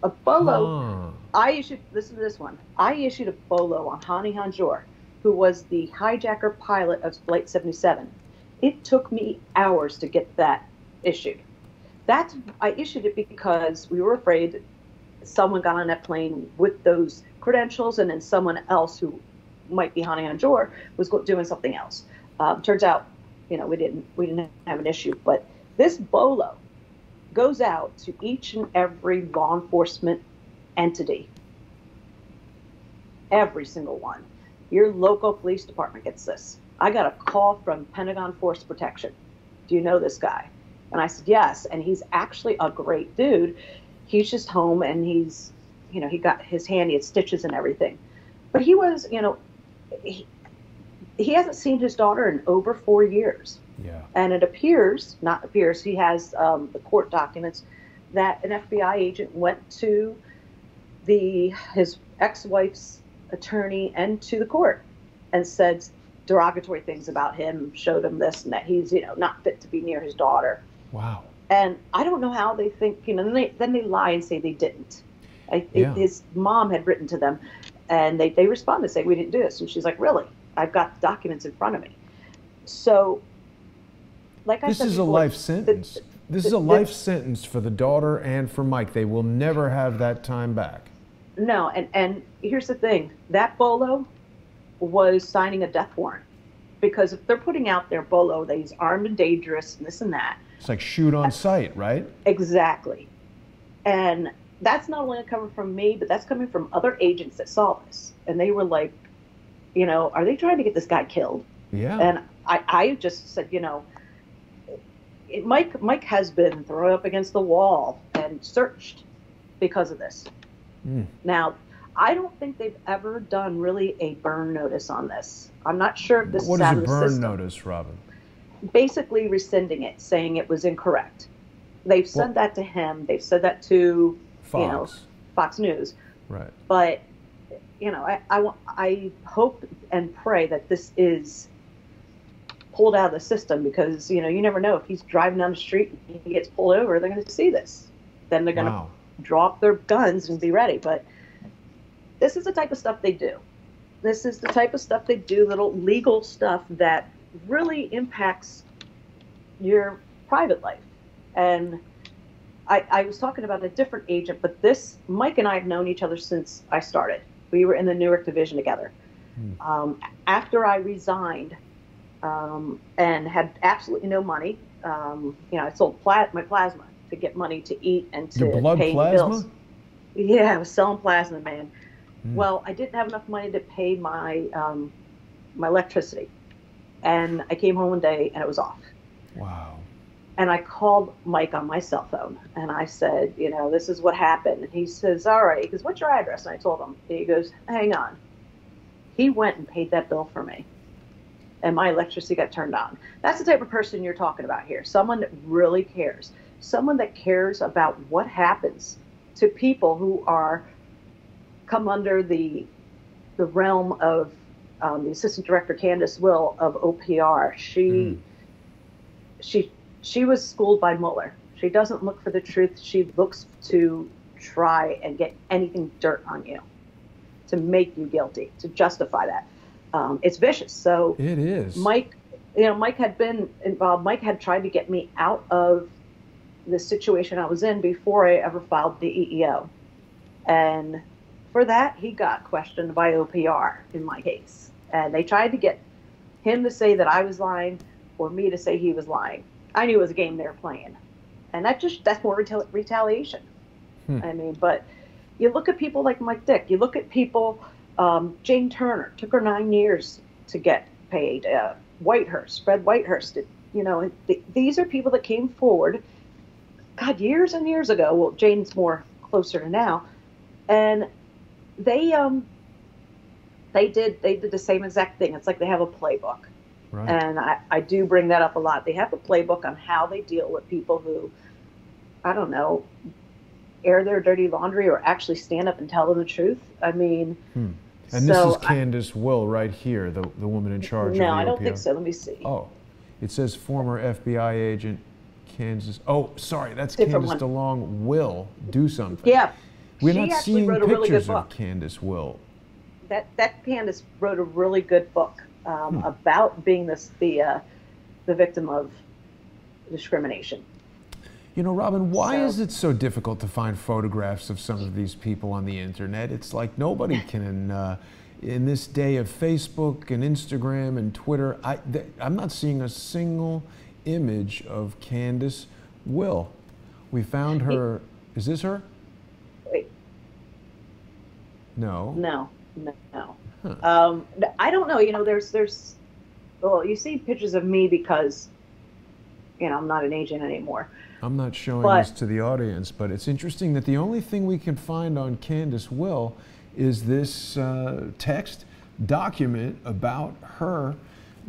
A bolo, listen to this one. I issued a bolo on Hani Hanjour, who was the hijacker pilot of Flight 77. It took me hours to get that issued. I issued it because we were afraid someone got on that plane with those credentials, and then someone else who might be Hani Hanjour was doing something else. Turns out, we didn't have an issue, but this bolo goes out to each and every law enforcement entity. Every single one. Your local police department gets this. I got a call from Pentagon Force Protection. Do you know this guy? And I said, yes. And he's actually a great dude. He's just home, and he got his hand, he had stitches and everything. But he was, he hasn't seen his daughter in over 4 years. Yeah. And he has the court documents that an FBI agent went to his ex-wife's attorney and to the court and said derogatory things about him, showed him this and that he's, not fit to be near his daughter. Wow. And I don't know how they think, then they lie and say they didn't. His mom had written to them, and they responded saying, we didn't do this. And she's like, really? I've got the documents in front of me. So, like I said, this is a life sentence. This is a life sentence for the daughter and for Mike. They will never have that time back. No, and here's the thing. That bolo was signing a death warrant, because if they're putting out their bolo that he's armed and dangerous and this and that. It's like shoot on sight, right? Exactly. And that's not only coming from me, but that's coming from other agents that saw this. And they were like, are they trying to get this guy killed? Yeah. And I just said, Mike has been thrown up against the wall and searched because of this. Now, I don't think they've ever done really a burn notice on this. I'm not sure if this is out of the system. What is a burn notice, Robyn? Basically rescinding it, saying it was incorrect. They've said that to him. They've said that to Fox News. Right. But I hope and pray that this is pulled out of the system, because you never know, if he's driving down the street and he gets pulled over, they're going to see this. Then they're going to drop their guns and be ready. But this is the type of stuff they do. This is the type of stuff they do, little legal stuff that really impacts your private life. And I was talking about a different agent, but Mike and I have known each other since I started. We were in the Newark division together. After I resigned and had absolutely no money, I sold my plasma to get money to eat and to pay bills. Yeah, I was selling plasma, man. Well, I didn't have enough money to pay my electricity. And I came home one day and it was off. Wow. And I called Mike on my cell phone and I said, this is what happened. And he says, all right. He goes, what's your address? And I told him. He goes, hang on. He went and paid that bill for me. And my electricity got turned on. That's the type of person you're talking about here. Someone that really cares. Someone that cares about what happens to people who come under the realm of the Assistant Director Candace Will of OPR. She was schooled by Mueller. She doesn't look for the truth. She looks to try and get anything dirt on you to make you guilty, to justify that. It's vicious. So it is. Mike had been involved. Mike had tried to get me out of the situation I was in before I ever filed the EEO. And for that, he got questioned by OPR in my case. And they tried to get him to say that I was lying or me to say he was lying. I knew it was a game they were playing. And that's more retaliation. I mean, but you look at people like Mike Dick, you look at people, Jane Turner, took her 9 years to get paid. Whitehurst, Fred Whitehurst, you know, these are people that came forward, God, years and years ago. Well, Jane's more closer to now. And they did the same exact thing. It's like they have a playbook. Right. And I do bring that up a lot. They have a playbook on how they deal with people who, I don't know, air their dirty laundry or actually stand up and tell them the truth. I mean, and this is Candace Will right here, the woman in charge of the No, I don't OPR. think so. Let me see. Oh, it says former FBI agent Kansas. Oh, sorry, that's Different Candace one. DeLong will do something. Yeah. We're She not actually seeing wrote a really good pictures book. of Candace Will. That Candace wrote a really good book about being the victim of discrimination. You know, Robyn, why is it so difficult to find photographs of some of these people on the internet? It's like nobody can, in this day of Facebook and Instagram and Twitter, I'm not seeing a single image of Candace Will. We found her, is this her? Wait. No. No. Huh. I don't know. You know, well, you see pictures of me because, you know, I'm not an agent anymore. I'm not showing this to the audience, but it's interesting that the only thing we can find on Candace Will is this text document about her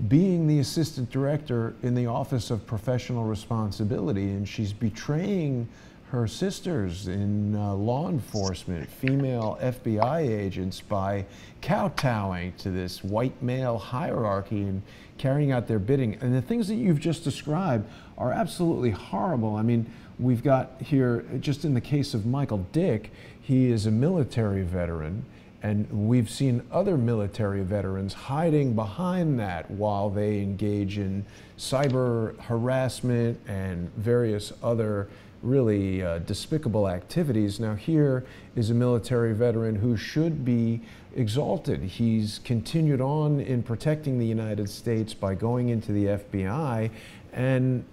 being the assistant director in the Office of Professional Responsibility, and she's betraying her sisters in law enforcement, female FBI agents, by kowtowing to this white male hierarchy and carrying out their bidding. And the things that you've just described are absolutely horrible. I mean, we've got here, just in the case of Michael Dick, he is a military veteran, and we've seen other military veterans hiding behind that while they engage in cyber harassment and various other really despicable activities. Now here is a military veteran who should be exalted. He's continued on in protecting the United States by going into the FBI, and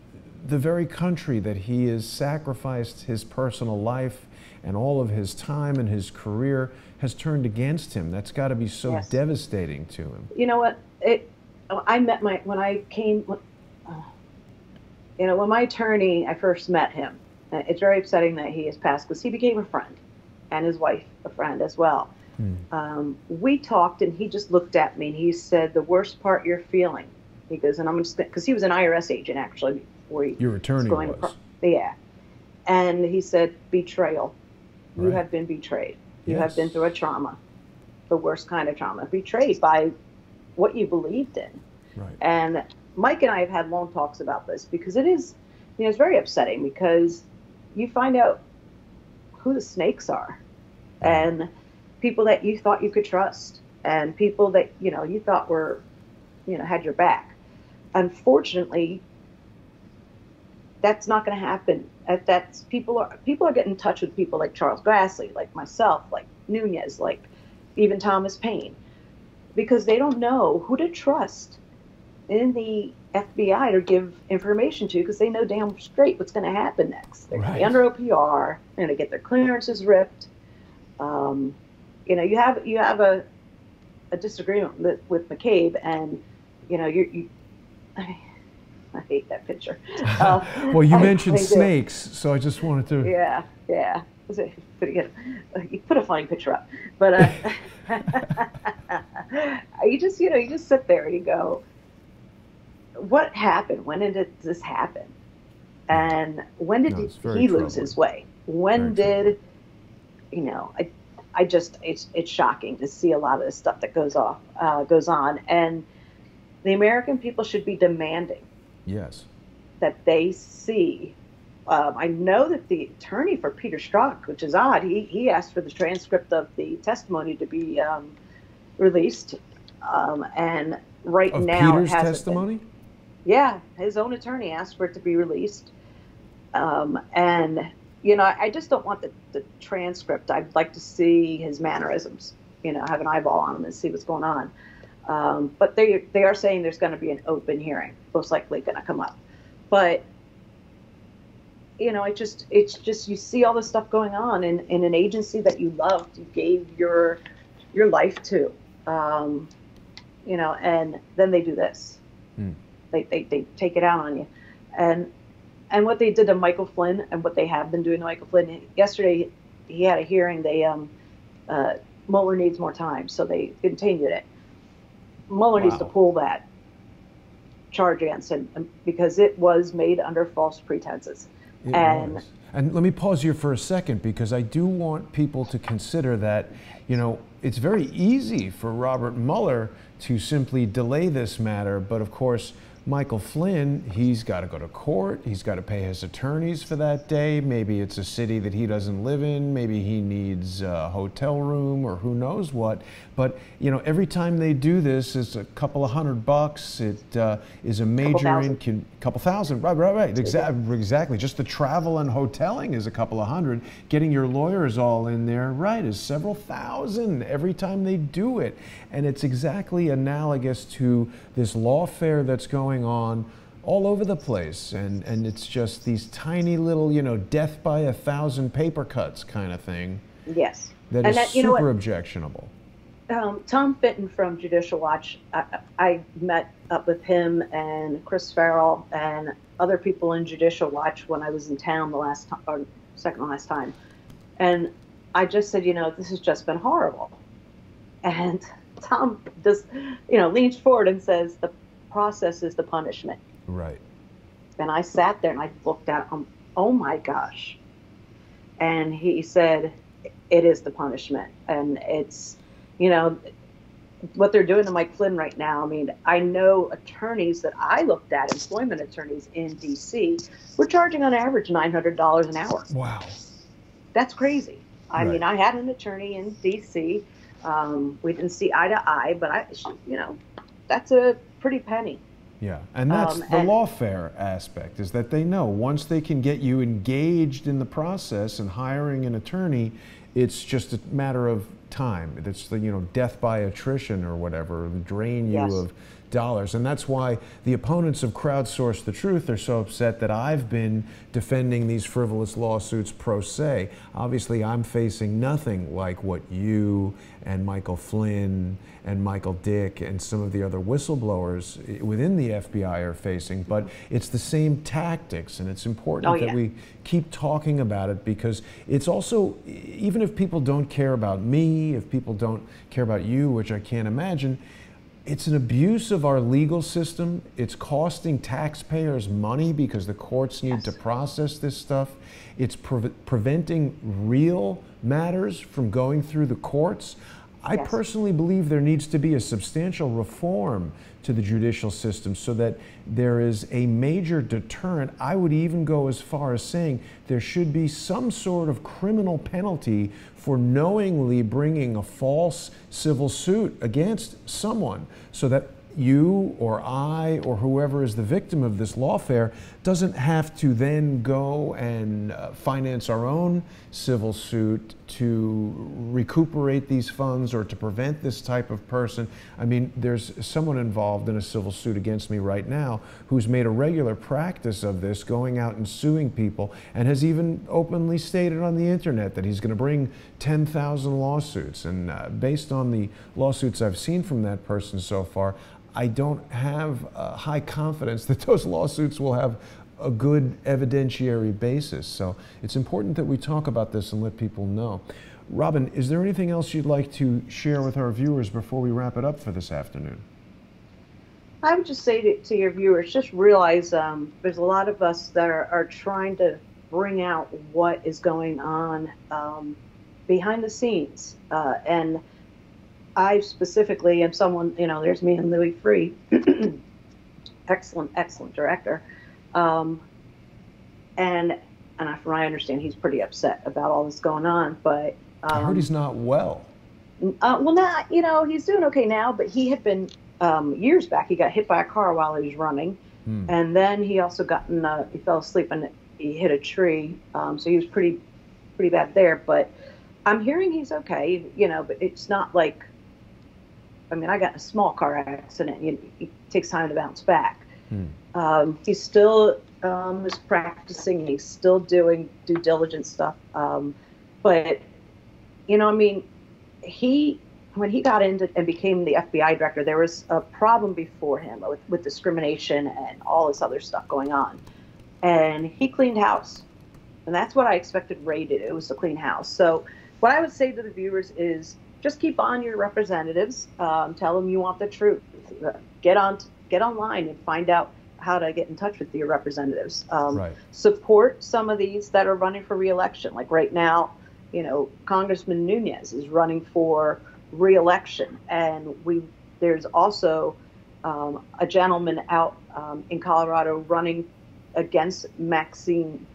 the very country that he has sacrificed his personal life and all of his time and his career has turned against him. That's got to be so devastating to him. You know what? When my attorney, I first met him. It's very upsetting that he has passed because he became a friend, and his wife a friend as well. We talked, and he just looked at me and he said, "The worst part you're feeling," he goes, and I'm just because he was an IRS agent actually before he Your attorney was. Yeah, and he said, "Betrayal. You Right. have been betrayed. You Yes. have been through a trauma, the worst kind of trauma, betrayed by what you believed in." Right. And Mike and I have had long talks about this because it is, you know, it's very upsetting because you find out who the snakes are and people that you thought you could trust and people that, you know, you thought were, you know, had your back. Unfortunately, that's not going to happen. People are getting in touch with people like Charles Grassley, like myself, like Nunez, like even Thomas Paine, because they don't know who to trust in the FBI to give information to, because they know damn straight what's going to happen next. They're going to be under OPR. They're going to get their clearances ripped. You know, you have a disagreement with McCabe, and you know I hate that picture. Well, you mentioned snakes, so I just wanted to. Yeah. Pretty good. You put a fine picture up, but you just sit there and you go, what happened? When did this happen? And when did he lose his way? When did, you know, it's shocking to see a lot of the stuff that goes on. And the American people should be demanding that they see. I know that the attorney for Peter Strzok, which is odd, he asked for the transcript of the testimony to be released. And right now, Peter's testimony? Yeah, his own attorney asked for it to be released. And, I just don't want the transcript. I'd like to see his mannerisms, have an eyeball on him and see what's going on. But they are saying there's going to be an open hearing, most likely going to come up. But, it's just you see all this stuff going on in an agency that you loved, you gave your life to, and then they do this. They take it out on you. And what they did to Michael Flynn and what they have been doing to Michael Flynn, yesterday he had a hearing. Mueller needs more time, so they continued it. Mueller needs to pull that charge against him because it was made under false pretenses. It was. And let me pause here for a second, because I do want people to consider that, it's very easy for Robert Mueller to simply delay this matter, but of course, Michael Flynn, he's got to go to court, he's got to pay his attorneys for that day, maybe it's a city that he doesn't live in, maybe he needs a hotel room or who knows what, but every time they do this, it's a couple of $100, it is a major couple thousand, right, exactly, just the travel and hoteling is a couple of $100, getting your lawyers all in there, right, is several thousand every time they do it, and it's exactly analogous to this lawfare that's going on all over the place, and it's just these tiny little, death by 1,000 paper cuts kind of thing. Yes. That is super objectionable. Tom Fitton from Judicial Watch, I met up with him and Chris Farrell and other people in Judicial Watch when I was in town the last time, or second to last time, and I just said, this has just been horrible, and Tom just, leans forward and says the process is the punishment. Right. And I sat there and I looked at him, oh my gosh. And he said, it is the punishment. And it's, what they're doing to Mike Flynn right now. I mean, I know attorneys that I looked at, employment attorneys in D.C., were charging on average $900 an hour. Wow. That's crazy. I mean, I had an attorney in D.C. We didn't see eye to eye, but that's a pretty penny. Yeah, and that's the lawfare aspect, is that they know once they can get you engaged in the process and hiring an attorney, it's just a matter of time. It's the, death by attrition or whatever, drain you of dollars. And that's why the opponents of Crowdsource the Truth are so upset that I've been defending these frivolous lawsuits pro se. Obviously, I'm facing nothing like what you and Michael Flynn and Michael Dick and some of the other whistleblowers within the FBI are facing, but it's the same tactics, and it's important that we keep talking about it, because it's also, even if people don't care about me, if people don't care about you, which I can't imagine, it's an abuse of our legal system. It's costing taxpayers money because the courts need to process this stuff. It's preventing real matters from going through the courts. I personally believe there needs to be a substantial reform to the judicial system so that there is a major deterrent. I would even go as far as saying there should be some sort of criminal penalty for knowingly bringing a false civil suit against someone, so that you or I or whoever is the victim of this lawfare doesn't have to then go and finance our own civil suit to recuperate these funds or to prevent this type of person. I mean, there's someone involved in a civil suit against me right now who's made a regular practice of this, going out and suing people, and has even openly stated on the internet that he's going to bring 10,000 lawsuits. And based on the lawsuits I've seen from that person so far, I don't have high confidence that those lawsuits will have a good evidentiary basis. So it's important that we talk about this and let people know. Robyn, is there anything else you'd like to share with our viewers before we wrap it up for this afternoon? I would just say to your viewers, just realize there's a lot of us that are trying to bring out what is going on behind the scenes. And I specifically am someone, there's me and Louis Free, excellent director. And from what I understand, he's pretty upset about all this going on. But I heard he's not well. Well, now, he's doing okay now, but he had been, years back, he got hit by a car while he was running. And then he also he fell asleep he hit a tree, so he was pretty bad there. But I'm hearing he's okay, but it's not like, I mean, I got in a small car accident. It takes time to bounce back. He's still is practicing. He's still doing due diligence stuff. But, I mean, when he got into and became the FBI director, there was a problem before him with discrimination and all this other stuff going on. And he cleaned house. And that's what I expected Ray to do, was to clean house. So what I would say to the viewers is just keep on your representatives. Tell them you want the truth. Get online and find out how to get in touch with your representatives. Right. Support some of these that are running for re-election. Like right now, Congressman Nunes is running for re-election, and there's also a gentleman out in Colorado running against Maxine,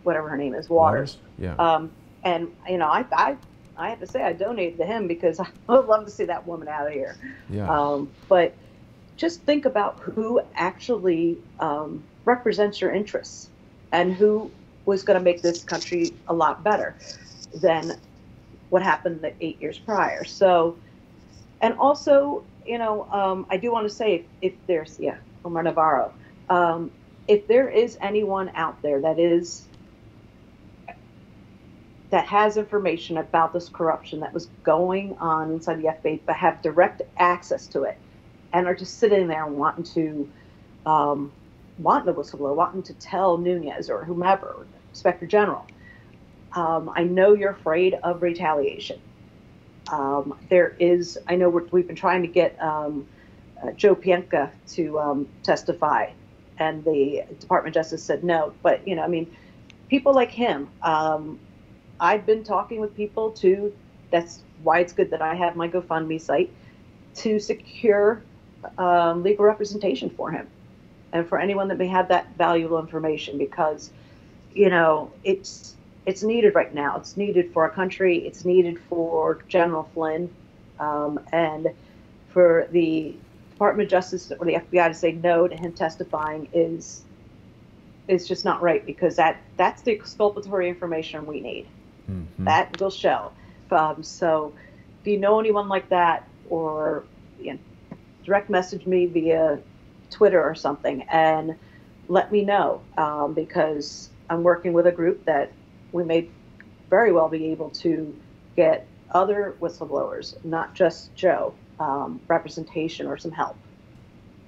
whatever her name is, Waters. Yeah. And I have to say I donated to him because I would love to see that woman out of here. Yeah. But just think about who actually represents your interests and who was going to make this country a lot better than what happened the 8 years prior. So, and also, I do want to say if there's, Omar Navarro, if there is anyone out there that has information about this corruption that was going on inside the FBI, but have direct access to it, and are just sitting there and wanting the whistleblower, wanting to tell Nunes or whomever, Inspector General, I know you're afraid of retaliation. I know we've been trying to get Joe Pienka to testify, and the Department of Justice said no. But, people like him, I've been talking with people too. That's why it's good that I have my GoFundMe site to secure legal representation for him and for anyone that may have that valuable information, because, it's needed right now. It's needed for our country. It's needed for General Flynn, and for the Department of Justice or the FBI to say no to him testifying is just not right, because that's the exculpatory information we need. Mm-hmm. That will show. So if you know anyone like that, or direct message me via Twitter or something and let me know, because I'm working with a group that we may very well be able to get other whistleblowers, not just Joe, representation or some help.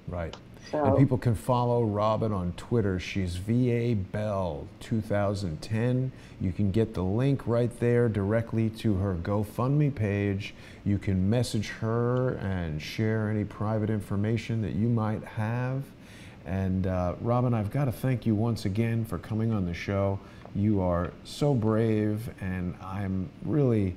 Right. So, and people can follow Robyn on Twitter. She's VA Bell 2010. You can get the link right there directly to her GoFundMe page. You can message her and share any private information that you might have. And Robyn, I've got to thank you once again for coming on the show. You are so brave, and I'm really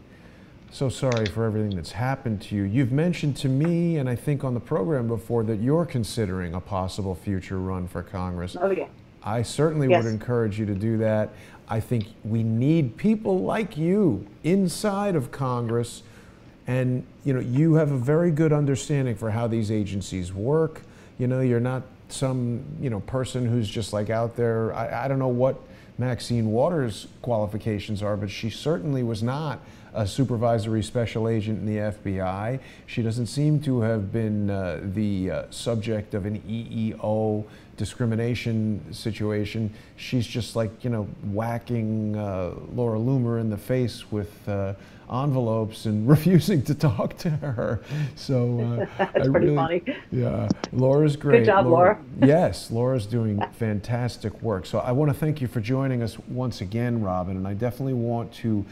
so sorry for everything that's happened to you. You've mentioned to me, and I think on the program before, that you're considering a possible future run for Congress. Oh, yeah. I certainly would encourage you to do that. I think we need people like you inside of Congress, and you have a very good understanding for how these agencies work. You're not some person who's just like out there. I don't know what Maxine Waters' qualifications are, but she certainly was not a supervisory special agent in the FBI. She doesn't seem to have been the subject of an EEO discrimination situation. She's just like, whacking Laura Loomer in the face with envelopes and refusing to talk to her. So that's pretty funny. Yeah, Laura's great. Good job, Laura. Yes, Laura's doing fantastic work. So I want to thank you for joining us once again, Robyn, and I definitely want to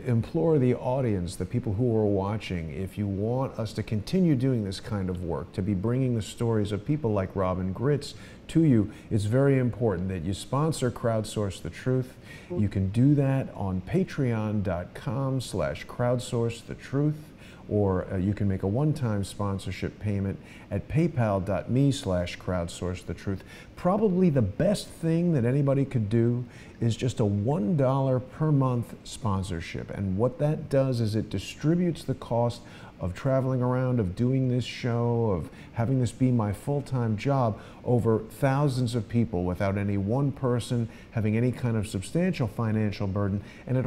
implore the audience, the people who are watching, if you want us to continue doing this kind of work, to be bringing the stories of people like Robyn Gritz to you, it's very important that you sponsor Crowdsource the Truth. You can do that on patreon.com/crowdsourcethetruth, or you can make a one-time sponsorship payment at paypal.me/crowdsourcethetruth. Probably the best thing that anybody could do is just a $1 per month sponsorship. And what that does is it distributes the cost of traveling around, of doing this show, of having this be my full-time job over thousands of people without any one person having any kind of substantial financial burden. And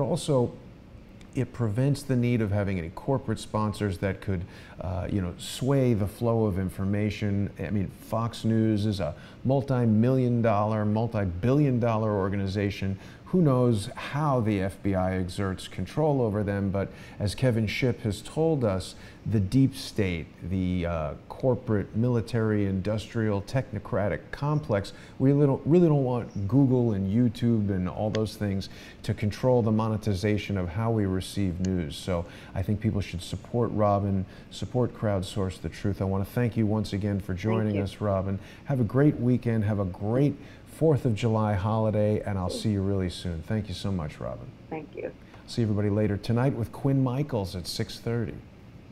it prevents the need of having any corporate sponsors that could, sway the flow of information. I mean, Fox News is a multi-million-dollar, multi-billion-dollar organization. Who knows how the FBI exerts control over them, but as Kevin Shipp has told us, the deep state, the corporate, military, industrial, technocratic complex, we really don't want Google and YouTube and all those things to control the monetization of how we receive news. So I think people should support Robyn, support Crowdsource the Truth. I want to thank you once again for joining us, Robyn. Have a great weekend. Have a great 4th of July holiday, and I'll see you really soon. Thank you so much, Robyn. Thank you. See everybody later tonight with Quinn Michaels at 6:30.